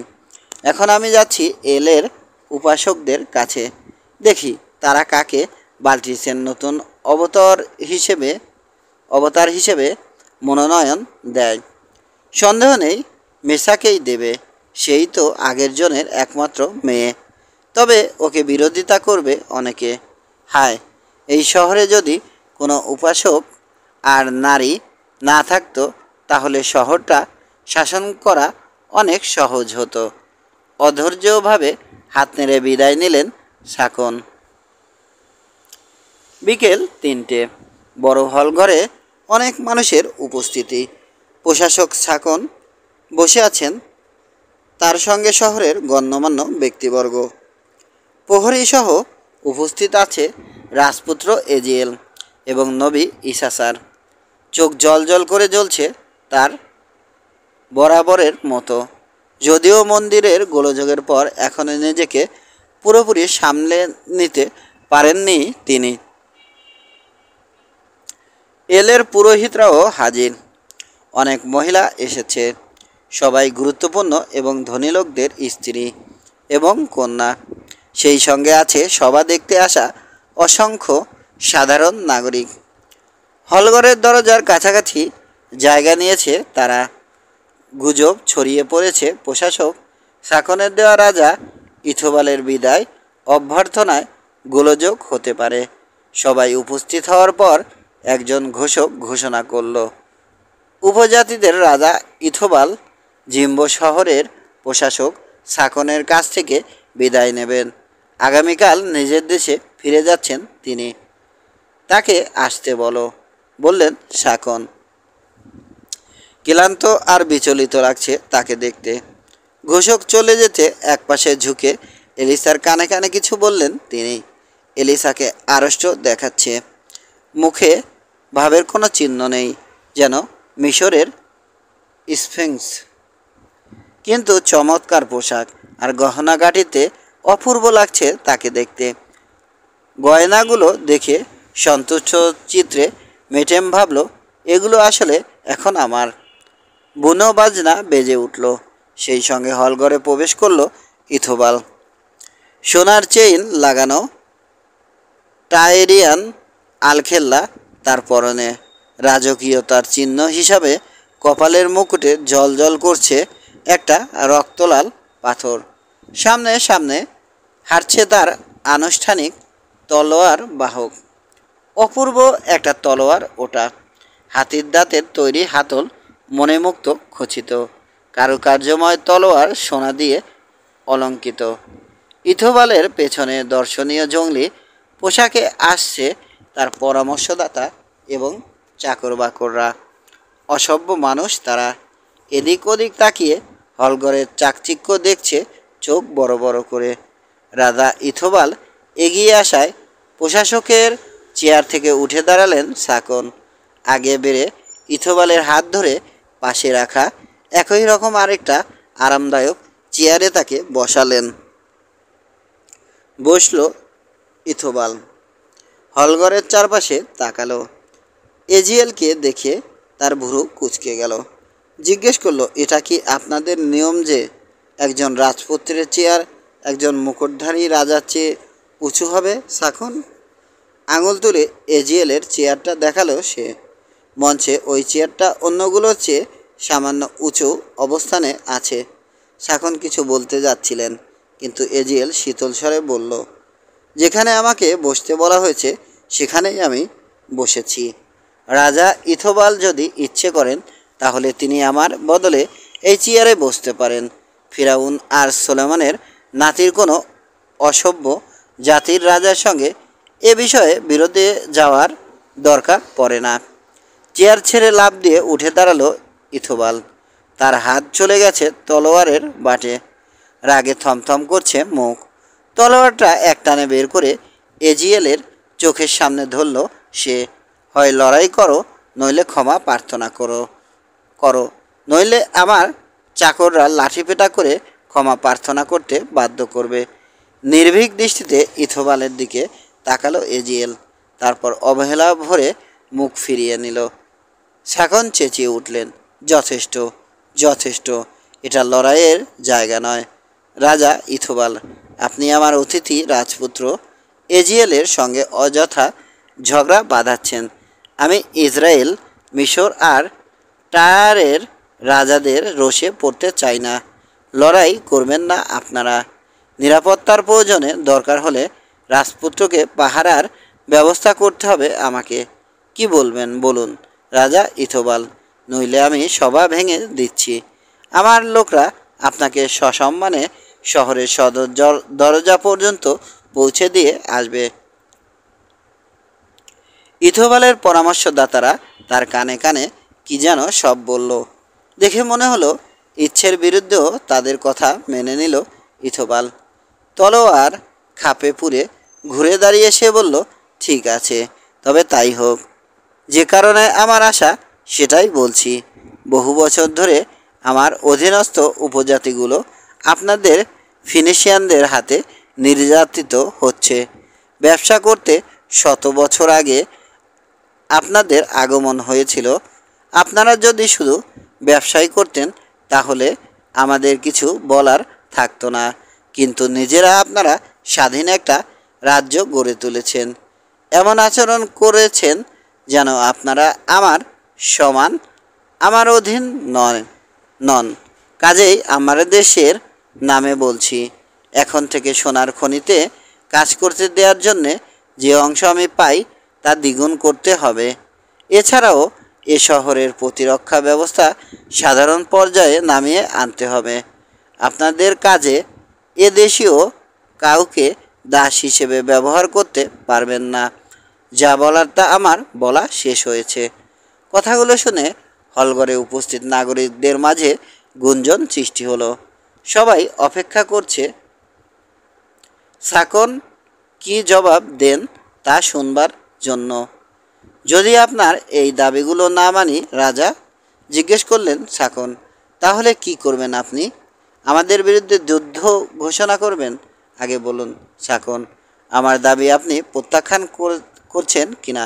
এখন আমি যাচ্ছি এলের উপাসকদের কাছে, দেখি তারা কাকে বাল্টিসের নতুন অবতার হিসেবে মনোনয়ন দেয়। সন্দেহ নেই মেসাকেই দেবে, সেই তো আগের জনের একমাত্র মেয়ে। তবে ওকে বিরোধিতা করবে অনেকে। হায়, এই শহরে যদি কোনো উপাসক আর নারী না থাকতো তাহলে শহরটা শাসন করা অনেক সহজ হতো। অধৈর্যভাবে হাত নেড়ে বিদায় নিলেন সাকন। বিকেল 3টে। বড় হল ঘরে অনেক মানুষের উপস্থিতি। প্রশাসক সাকন বসে আছেন, তার সঙ্গে শহরের গণ্যমান্য ব্যক্তিবর্গ। প্রহরী সহ উপস্থিত আছে রাজপুত্র এজিএল এবং নবী ইসাসার। চোখ জল করে জ্বলছে তার বরাবরের মতো। যদিও মন্দিরের গোলযোগের পর এখনও নিজেকে পুরোপুরি সামলে নিতে পারেননি তিনি। এলের পুরোহিতরাও হাজির। অনেক মহিলা এসেছে, সবাই গুরুত্বপূর্ণ এবং ধনী লোকদের স্ত্রী এবং কন্যা। সেই সঙ্গে আছে সভা দেখতে আসা অসংখ্য সাধারণ নাগরিক। হলঘরের দরজার কাছাকাছি জায়গা নিয়েছে তারা। গুজব ছড়িয়ে পড়েছে প্রশাসক সাকনের দেওয়া রাজা ইথোবালের বিদায় অভ্যর্থনায় গোলযোগ হতে পারে। সবাই উপস্থিত হওয়ার পর একজন ঘোষক ঘোষণা করল, উপজাতিদের রাজা ইথোবাল জিম্বো শহরের প্রশাসক সাকনের কাছ থেকে বিদায় নেবেন। আগামীকাল নিজের দেশে ফিরে যাচ্ছেন তিনি। তাকে আসতে বললেন সাকন। ক্লান্ত আর বিচলিত লাগছে তাকে দেখতে। ঘোষক চলে যেতে একপাশে ঝুঁকে এলিসার কানে কানে কিছু বললেন তিনি। এলিসাকে আড়ষ্ট দেখাচ্ছে, মুখে ভাবের কোনো চিহ্ন নেই, যেন মিশরের স্ফিংস। কিন্তু চমৎকার পোশাক আর গহনাগাটিতে অপূর্ব লাগছে তাকে দেখতে। গয়নাগুলো দেখে সন্তুষ্ট চিত্রে মেটেম ভাবল, এগুলো আসলে এখন আমার। বুনো বাজনা বেজে উঠল। সেই সঙ্গে হলঘরে প্রবেশ করল ইথোবাল। সোনার চেইন লাগানো টাইরিয়ান আলখেল্লা তার পরনে। রাজকীয়তার চিহ্ন হিসাবে কপালের মুকুটে জ্বলজ্বল করছে একটা রক্তলাল পাথর। সামনে সামনে হাঁটছে তার আনুষ্ঠানিক তলোয়ার বাহক। অপূর্ব একটা তলোয়ার ওটা। হাতির দাঁতের তৈরি হাতল মণিমুক্ত খচিত, কারুকার্যময় তলোয়ার সোনা দিয়ে অলঙ্কিত। ইথোবালের পেছনে দর্শনীয় জঙ্গলি পোশাকে আসছে তার পরামর্শদাতা এবং চাকর বাকররা। অসভ্য মানুষ তারা। এদিক ওদিক তাকিয়ে হলঘরের চাকচিক্য দেখছে চোখ বড় বড় করে। রাজা ইথোবাল এগিয়ে আসায় প্রশাসকের চেয়ার থেকে উঠে দাঁড়ালেন সাকন। আগে বেড়ে ইথোবালের হাত ধরে পাশে রাখা একই রকম আরেকটা আরামদায়ক চেয়ারে তাকে বসালেন। বসল ইথোবাল। হলঘরের চারপাশে তাকালো। এজিএলকে দেখে তার ভুরু কুঁচকে গেল। জিজ্ঞেস করলো, এটা কি আপনাদের নিয়ম যে একজন রাজপুত্রের চেয়ার একজন মুকুটধারী রাজার চেয়ে উঁচু হবে? সাখন আঙুল তুলে এজিএলের চেয়ারটা দেখালো সে। মঞ্চে ওই চেয়ারটা অন্যগুলোর চেয়ে সামান্য উঁচু অবস্থানে আছে। সাখন কিছু বলতে যাচ্ছিলেন, কিন্তু এজিএল শীতল স্বরে বলল, যেখানে আমাকে বসতে বলা হয়েছে সেখানেই আমি বসেছি। রাজা ইথোবাল যদি ইচ্ছে করেন তাহলে তিনি আমার বদলে এই চেয়ারে বসতে পারেন। ফিরাউন আর সোলেমানের নাতির কোনো অসভ্য জাতির রাজার সঙ্গে এ বিষয়ে বিরোধে যাওয়ার দরকার পড়ে না। চেয়ার ছেড়ে লাফ দিয়ে উঠে দাঁড়ালো ইথোবাল। তার হাত চলে গেছে তলোয়ারের বাটে। রাগে থমথম করছে মুখ। তলোয়ারটা একটানে বের করে এজিএলের চোখের সামনে ধরল সে। হয় লড়াই করো, নইলে ক্ষমা প্রার্থনা করো করো নইলে আমার চাকররা লাঠিপেটা করে ক্ষমা প্রার্থনা করতে বাধ্য করবে। নির্ভীক দৃষ্টিতে ইথোবালের দিকে তাকালো এজিএল, তারপর অবহেলা ভরে মুখ ফিরিয়ে নিল। সাখন চেঁচিয়ে উঠলেন, যথেষ্ট, যথেষ্ট, এটা লড়াইয়ের জায়গা নয়। রাজা ইথোবাল, আপনি আমার অতিথি রাজপুত্র এজিএলের সঙ্গে অযথা ঝগড়া বাঁধাচ্ছেন। আমি ইসরায়েল, মিশর আর টায়ারের রাজাদের রোষে পড়তে চাই না। লড়াই করবেন না আপনারা। নিরাপত্তার প্রয়োজনে দরকার হলে রাজপুত্রকে পাহারার ব্যবস্থা করতে হবে আমাকে। কি বলবেন বলুন রাজা ইথোবাল, নইলে আমি সভা ভেঙে দিচ্ছি। আমার লোকরা আপনাকে সসম্মানে শহরের সদর দরজা পর্যন্ত পৌঁছে দিয়ে আসবে। ইথোবালের পরামর্শদাতারা তার কানে কানে কি যেন সব বলল। দেখে মনে হলো ইচ্ছের বিরুদ্ধেও তাদের কথা মেনে নিল ইথোবাল। তলোয়ার খাপে পুরে ঘুরে দাঁড়িয়ে সে বলল, ঠিক আছে, তবে তাই হোক। যে কারণে আমার আশা সেটাই বলছি। বহু বছর ধরে আমার অধীনস্থ উপজাতিগুলো আপনাদের ফিনিশিয়ানদের হাতে নির্যাতিত হচ্ছে। ব্যবসা করতে 100 বছর আগে আপনাদের আগমন হয়েছিল। আপনারা যদি শুধু ব্যবসাই করতেন তাহলে আমাদের কিছু বলার থাকতো না, কিন্তু নিজেরা আপনারা স্বাধীন একটা রাজ্য গড়ে তুলেছেন। এমন আচরণ করেছেন যেন আপনারা আমার সমান, আমার অধীন নন। কাজেই আমার দেশের নামে বলছি, এখন থেকে সোনার খনিতে কাজ করতে দেওয়ার জন্যে যে অংশ আমি পাই তা দ্বিগুণ করতে হবে। এছাড়াও এ শহরের প্রতিরক্ষা ব্যবস্থা সাধারণ পর্যায়ে নামিয়ে আনতে হবে। আপনাদের কাজে এ দেশীয় কাউকে দাস হিসেবে ব্যবহার করতে পারবেন না। যা বলার তা আমার বলা শেষ হয়েছে। কথাগুলো শুনে হলঘরে উপস্থিত নাগরিকদের মাঝে গুঞ্জন সৃষ্টি হলো। সবাই অপেক্ষা করছে সাকন কি জবাব দেন তা শুনবার জন্য। যদি আপনার এই দাবিগুলো না মানি, রাজা জিজ্ঞেস করলেন সাকন, তাহলে কি করবেন আপনি? আমাদের বিরুদ্ধে যুদ্ধ ঘোষণা করবেন? আগে বলুন সাকন, আমার দাবি আপনি প্রত্যাখ্যান করছেন কিনা?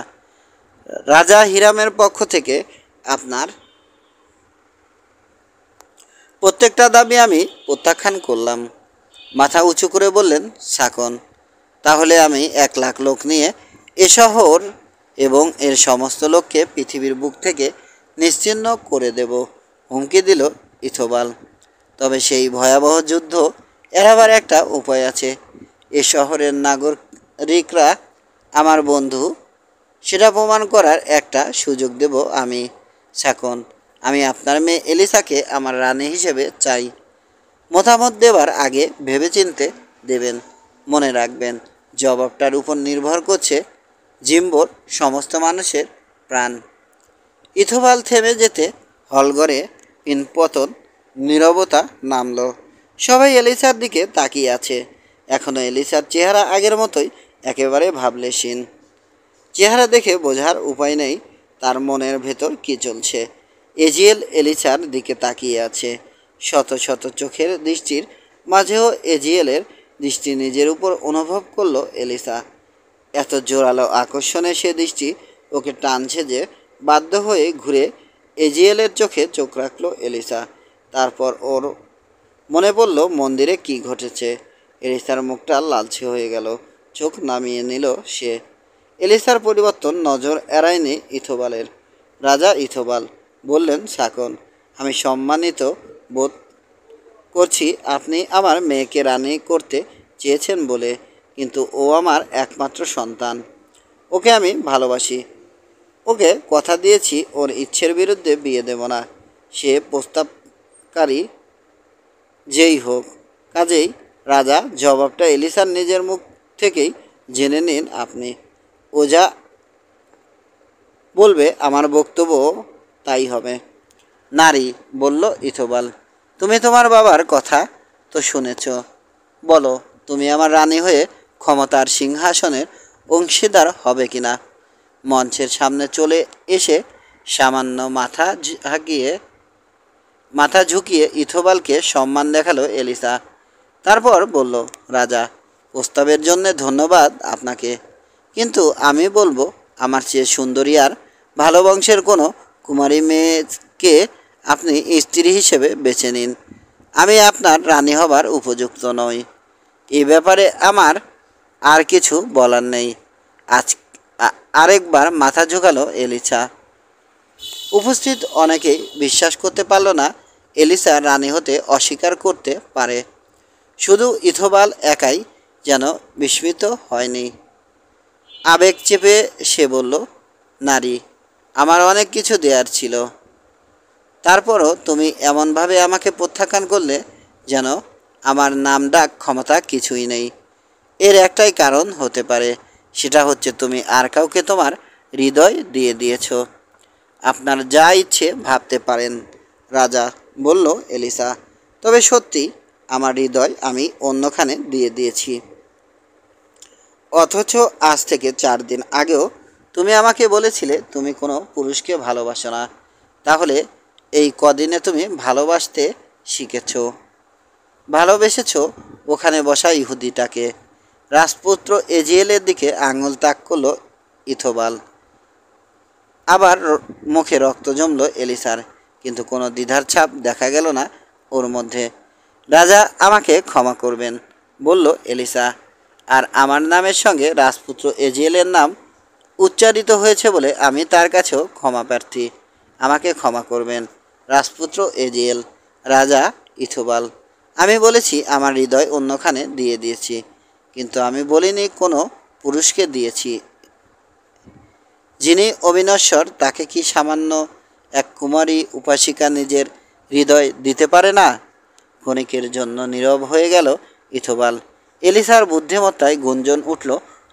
রাজা হিরামের পক্ষ থেকে আপনার প্রত্যেকটা দাবি আমি প্রত্যাখ্যান করলাম। মাথা উঁচু করে বললেন সাকন, তাহলে আমি 1 লাখ লোক নিয়ে এ শহর এবং এর সমস্ত লোককে পৃথিবীর বুক থেকে নিশ্চিহ্ন করে দেব, হুমকি দিল ইথোবাল। তবে সেই ভয়াবহ যুদ্ধ এড়াবার একটা উপায় আছে। এ শহরের নাগরিকরা আমার বন্ধু, সেটা প্রমাণ করার একটা সুযোগ দেব আমি। সাকন, আমি আপনার মেয়ে এলিসাকে আমার রানী হিসেবে চাই। মতামত দেবার আগে ভেবেচিন্তে দেবেন। মনে রাখবেন, জবাবটার উপর নির্ভর করছে জিম্বোর সমস্ত মানুষের প্রাণ। ইথোবাল থেমে যেতে হলঘরে পিনপতন নীরবতা নামল। সবাই এলিসার দিকে তাকিয়ে আছে। এখনও এলিসার চেহারা আগের মতোই একেবারে ভাবলেশীন। চেহারা দেখে বোঝার উপায় নেই তার মনের ভেতর কী চলছে। এজিএল এলিসার দিকে তাকিয়ে আছে। শত শত চোখের দৃষ্টির মাঝেও এজিএলের দৃষ্টি নিজের উপর অনুভব করলো এলিসা। এত জোরালো আকর্ষণে সে দৃষ্টি ওকে টানছে যে বাধ্য হয়ে ঘুরে এজিএলের চোখে চোখ রাখলো এলিসা। তারপর ওর মনে পড়ল মন্দিরে কি ঘটেছে। এলিসার মুখটা লালচে হয়ে গেল, চোখ নামিয়ে নিল সে। এলিসার পরিবর্তন নজর এড়ায়নি ইথোবালের। রাজা ইথোবাল বললেন, শাকন, আমি সম্মানিত বোধ করছি আপনি আমার মেয়েকে রানী করতে চেয়েছেন বলে, কিন্তু ও আমার একমাত্র সন্তান। ওকে আমি ভালোবাসি। ওকে কথা দিয়েছি ওর ইচ্ছের বিরুদ্ধে বিয়ে দেব না, সে প্রস্তাবকারী যেই হোক। কাজেই রাজা, জবাবটা এলিসার নিজের মুখ থেকেই জেনে নিন আপনি। ও যা বলবে আমার বক্তব্য তাই হবে। নারী, বলল ইথোবাল, তুমি তোমার বাবার কথা তো শুনেছ। বলো, তুমি আমার রানী হয়ে ক্ষমতার সিংহাসনের অংশীদার হবে কিনা। মঞ্চের সামনে চলে এসে সামান্য মাথা ঝুঁকিয়ে ইথোবালকে সম্মান দেখালো এলিসা। তারপর বলল, রাজা, প্রস্তাবের জন্য ধন্যবাদ আপনাকে, কিন্তু আমি বলবো আমার চেয়ে সুন্দরী আর ভালো বংশের কোনো কুমারী মেয়েকে আপনি স্ত্রী হিসেবে বেছে নিন। আমি আপনার রানী হবার উপযুক্ত নই। এই ব্যাপারে আমার আর কিছু বলার নেই। আজ আরেকবার মাথা ঝুঁকালো এলিসা। উপস্থিত অনেকেই বিশ্বাস করতে পারল না এলিসা রানী হতে অস্বীকার করতে পারে। শুধু ইথোবাল একাই যেন বিস্মিত হয়নি। আবেগ চেপে সে বলল, নারী, আমার অনেক কিছু দেওয়ার ছিল, তারপরও তুমি এমনভাবে আমাকে প্রত্যাখ্যান করলে যেন আমার নাম ডাক ক্ষমতা কিছুই নেই। এর একটাই কারণ হতে পারে, সেটা হচ্ছে তুমি আর কাউকে তোমার হৃদয় দিয়ে দিয়েছ। আপনার যা ইচ্ছে ভাবতে পারেন, রাজা, বলল এলিসা, তবে সত্যি আমার হৃদয় আমি অন্যখানে দিয়ে দিয়েছি। অথচ আজ থেকে 4 দিন আগেও তুমি আমাকে বলেছিলে তুমি কোনো পুরুষকে ভালোবাসো না। তাহলে এই কদিনে তুমি ভালোবাসতে শিখেছ, ভালোবেসেছ ওখানে বসা ইহুদিটাকে। রাজপুত্র এজিএলের দিকে আঙুল তাক করলো ইথোবাল। আবার মুখে রক্ত জমল এলিসার, কিন্তু কোনো দ্বিধার ছাপ দেখা গেল না ওর মধ্যে। রাজা, আমাকে ক্ষমা করবেন, বলল এলিসা, আর আমার নামের সঙ্গে রাজপুত্র এজিএলের নাম উচ্চারিত হয়েছে বলে আমি তার কাছেও ক্ষমা প্রার্থী। আমাকে ক্ষমা করবেন রাজপুত্র এজিএল। রাজা ইথোবাল, আমি বলেছি আমার হৃদয় অন্যখানে দিয়ে দিয়েছি, কিন্তু আমি বলিনি কোনো পুরুষকে দিয়েছি। যিনি অবিনশ্বর তাকে কি সামান্য এক কুমারী উপাসিকা নিজের হৃদয় দিতে পারে না? ক্ষণিকের জন্য নীরব হয়ে গেল ইথোবাল। এলিসার বুদ্ধিমত্তায় গুঞ্জন উঠল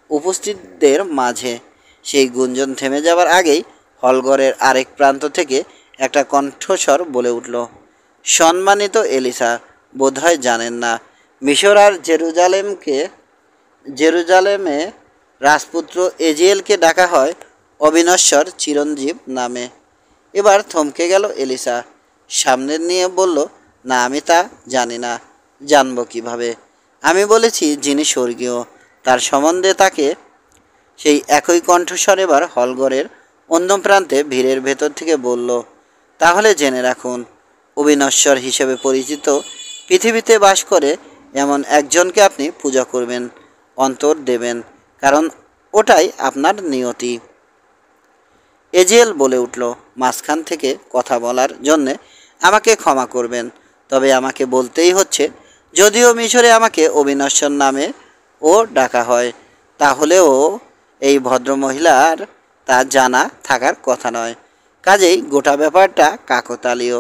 উপস্থিতদের মাঝে। সেই গুঞ্জন থেমে যাবার আগেই হলঘরের আরেক প্রান্ত থেকে একটা কণ্ঠস্বর বলে উঠল, সম্মানিত এলিসা, বোধহয় জানেন না, মিশর আর জেরুজালেমে রাজপুত্র এজিএলকে ডাকা হয় অবিনশ্বর চিরঞ্জীব নামে। এবার থমকে গেল এলিসা। সামনে নিয়ে বলল, না, আমি তা জানি না। জানব কিভাবে? আমি বলেছি যিনি স্বর্গীয়, তার সম্বন্ধে তাকে। সেই একই কণ্ঠস্বর এবার হলঘরের অন্য প্রান্তে ভিড়ের ভেতর থেকে বলল, তাহলে জেনে রাখুন, অবিনশ্বর হিসেবে পরিচিত পৃথিবীতে বাস করে এমন একজনকে আপনি পূজা করবেন, অন্তর দেবেন, কারণ ওটাই আপনার নিয়তি। এজিএল বলে উঠল, মাঝখান থেকে কথা বলার জন্যে আমাকে ক্ষমা করবেন, তবে আমাকে বলতেই হচ্ছে, যদিও মিশরে আমাকে অবিনশ্বর নামে ও ডাকা হয়, তাহলেও এই ভদ্রমহিলার তা জানা থাকার কথা নয়। কাজেই গোটা ব্যাপারটা কাকতালীয়।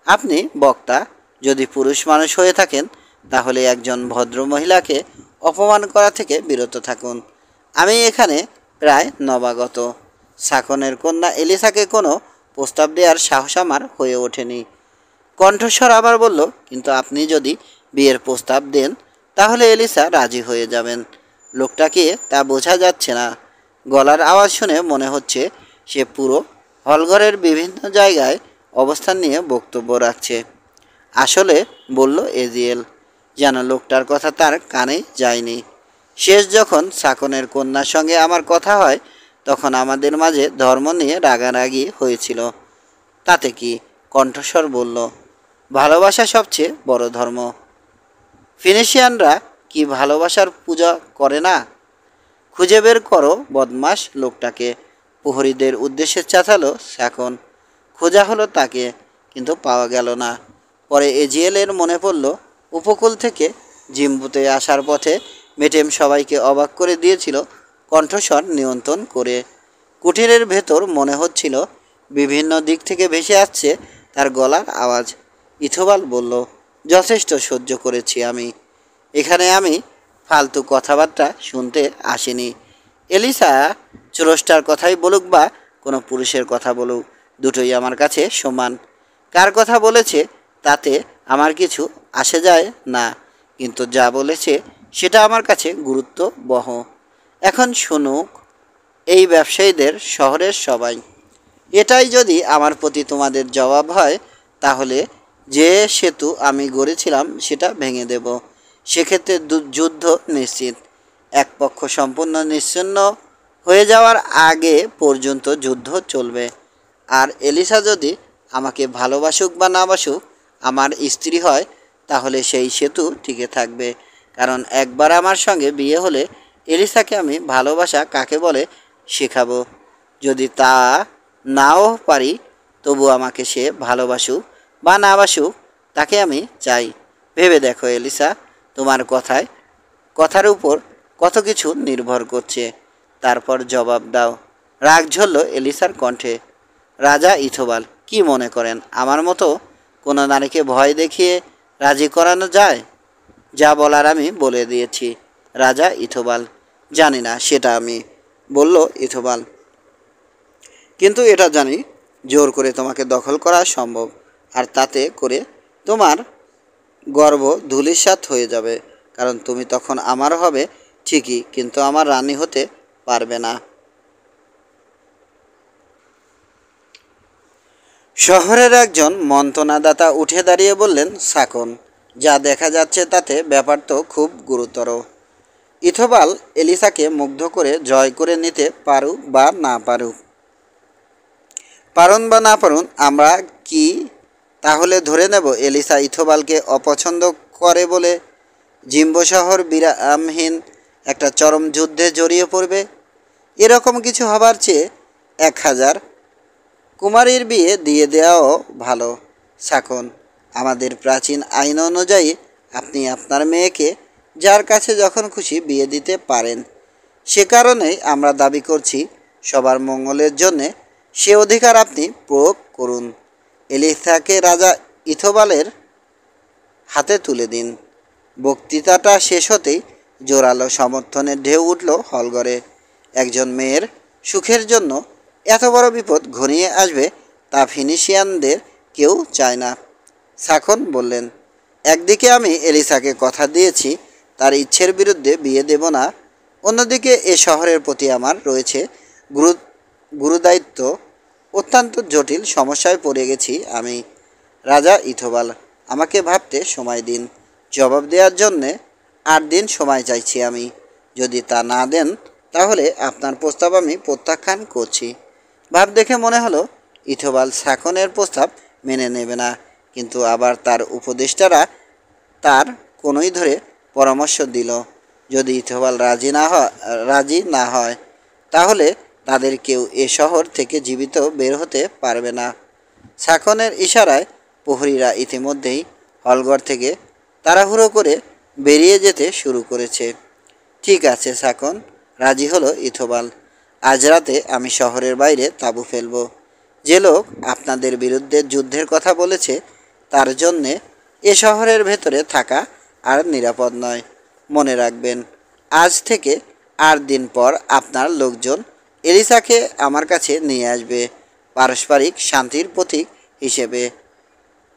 আপনি বক্তা, যদি পুরুষ মানুষ হয়ে থাকেন তাহলে একজন ভদ্রমহিলাকে অপমান করা থেকে বিরত থাকুন। আমি এখানে প্রায় নবাগত। শাকনের কন্যা এলিসাকে কোনো প্রস্তাব দেওয়ার সাহস আমার হয়ে ওঠেনি। কণ্ঠস্বর আবার বলল, কিন্তু আপনি যদি বিয়ের প্রস্তাব দেন তাহলে এলিসা রাজি হয়ে যাবেন। লোকটাকে তা বোঝা যাচ্ছে না। গলার আওয়াজ শুনে মনে হচ্ছে সে পুরো হলঘরের বিভিন্ন জায়গায় অবস্থান নিয়ে বক্তব্য রাখছে। আসলে, বলল এজিএল, যেন লোকটার কথা তার কানে যায়নি। শেষ যখন শাকনের কন্যার সঙ্গে আমার কথা হয় তখন আমাদের মাঝে ধর্ম নিয়ে রাগারাগি হয়েছিল। তাতে কি? কণ্ঠস্বর বলল, ভালোবাসা সবচেয়ে বড় ধর্ম। ফিনিশিয়ানরা কি ভালোবাসার পূজা করে না? খুঁজে বের করো বদমাস লোকটাকে, প্রহরীদের উদ্দেশ্যে চেঁচালো স্যাকন। খোঁজা হলো তাকে, কিন্তু পাওয়া গেল না। পরে এজিএলের মনে পড়ল, উপকূল থেকে জিম্বুতে আসার পথে মেটেম সবাইকে অবাক করে দিয়েছিল কণ্ঠস্বর নিয়ন্ত্রণ করে। কুটিরের ভেতর মনে হচ্ছিল বিভিন্ন দিক থেকে ভেসে আসছে তার গলার আওয়াজ। ইথোবাল বলল, যথেষ্ট সহ্য করেছি আমি। এখানে আমি ফালতু কথাবার্তা শুনতে আসিনি। এলিসা চোরস্টার কথাই বলুক বা কোনো পুরুষের কথা বলুক, দুটোই আমার কাছে সমান। কার কথা বলেছে তাতে আমার কিছু আসে যায় না, কিন্তু যা বলেছে সেটা আমার কাছে গুরুত্ব বহ। এখন শুনুক এই ব্যবসায়ীদের শহরের সবাই, এটাই যদি আমার প্রতি তোমাদের জবাব হয়, তাহলে যে সেতু আমি গড়েছিলাম সেটা ভেঙে দেব। সেক্ষেত্রে যুদ্ধ নিশ্চিত। এক পক্ষ সম্পূর্ণ নিশ্চিহ্ন হয়ে যাওয়ার আগে পর্যন্ত যুদ্ধ চলবে। আর এলিসা যদি আমাকে ভালোবাসুক বা না বাসুক আমার স্ত্রী হয়, তাহলে সেই সেতু টিকে থাকবে। কারণ একবার আমার সঙ্গে বিয়ে হলে এলিসাকে আমি ভালোবাসা কাকে বলে শেখাবো। যদি তা নাও পারি, তবু আমাকে সে ভালোবাসুক বা না বাসুক, তাকে আমি চাই। ভেবে দেখো এলিসা, তোমার কথার উপর কত কিছু নির্ভর করছে। তারপর জবাব দাও। রাগ ঝরল এলিসার কণ্ঠে। রাজা ইথোবাল, কি মনে করেন আমার মতো কোনো নারীকে ভয় দেখিয়ে রাজি করানো যায়? যা বলার আমি বলে দিয়েছি। রাজা ইথোবাল, জানি না সেটা আমি, বলল ইথোবাল, কিন্তু এটা জানি জোর করে তোমাকে দখল করা সম্ভব। আর তাতে করে তোমার গর্ব ধূলিসাৎ হয়ে যাবে। কারণ তুমি তখন আমার হবে ঠিকই, কিন্তু আমার রানী হতে পারবে না। শহরের একজন মন্ত্রণাদাতা উঠে দাঁড়িয়ে বললেন, সাকন, যা দেখা যাচ্ছে তাতে ব্যাপার তো খুব গুরুতর। ইথোবাল এলিসাকে মুগ্ধ করে জয় করে নিতে পারুক বা না পারুন আমরা কি তাহলে ধরে নেব এলিসা ইথোবালকে অপছন্দ করে বলে জিম্বো শহর বিরামহীন একটা চরম যুদ্ধে জড়িয়ে পড়বে? এরকম কিছু হবার চেয়ে 1000 কুমারীর বিয়ে দিয়ে দেওয়াও ভালো। সাকন, আমাদের প্রাচীন আইন অনুযায়ী আপনি আপনার মেয়েকে যার কাছে যখন খুশি বিয়ে দিতে পারেন। সে কারণেই আমরা দাবি করছি, সবার মঙ্গলের জন্যে সে অধিকার আপনি প্রয়োগ করুন। এলিসাকে রাজা ইথোবালের হাতে তুলে দিন। বক্তৃতাটা শেষ হতেই জোরালো সমর্থনের ঢেউ উঠল হলঘরে। একজন মেয়ের সুখের জন্য এত বড় বিপদ ঘনিয়ে আসবে তা ফিনিশিয়ানদের কেউ চায় না। সাখন বললেন, একদিকে আমি এলিসাকে কথা দিয়েছি তার ইচ্ছের বিরুদ্ধে বিয়ে দেব না, অন্যদিকে এ শহরের প্রতি আমার রয়েছে গুরুদায়িত্ব। অত্যন্ত জটিল সমস্যায় পড়ে গেছি আমি। রাজা ইথোবাল, আমাকে ভাবতে সময় দিন। জবাব দেওয়ার জন্যে 8 দিন সময় চাইছি আমি। যদি তা না দেন, তাহলে আপনার প্রস্তাব আমি প্রত্যাখ্যান করছি। ভাব দেখে মনে হলো ইথোবাল সাকনের প্রস্তাব মেনে নেবে না, কিন্তু আবার তার উপদেষ্টারা তার কোনোই ধরে পরামর্শ দিল, যদি ইথোবাল রাজি না হয়, তাহলে তাদের কেউ এ শহর থেকে জীবিত বের হতে পারবে না। সাকনের ইশারায় প্রহরীরা ইতিমধ্যেই হলঘর থেকে তাড়াহুড়ো করে বেরিয়ে যেতে শুরু করেছে। ঠিক আছে সাকন, রাজি হলো ইথোবাল। আজ রাতে আমি শহরের বাইরে তাঁবু ফেলব। যে লোক আপনাদের বিরুদ্ধে যুদ্ধের কথা বলেছে তার জন্যে এ শহরের ভেতরে থাকা আর নিরাপদ নয়। মনে রাখবেন, আজ থেকে 8 দিন পর আপনার লোকজন এলিসাকে আমার কাছে নিয়ে আসবে পারস্পরিক শান্তির প্রতীক হিসেবে।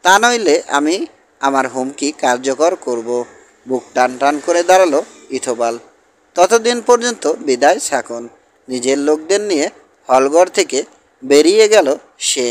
তা নইলে আমি আমার হুমকি কার্যকর করব। বুক টান টান করে দাঁড়ালো ইথোবাল। ততদিন পর্যন্ত বিদায় সাকন। নিজের লোকদের নিয়ে হলঘর থেকে বেরিয়ে গেল সে।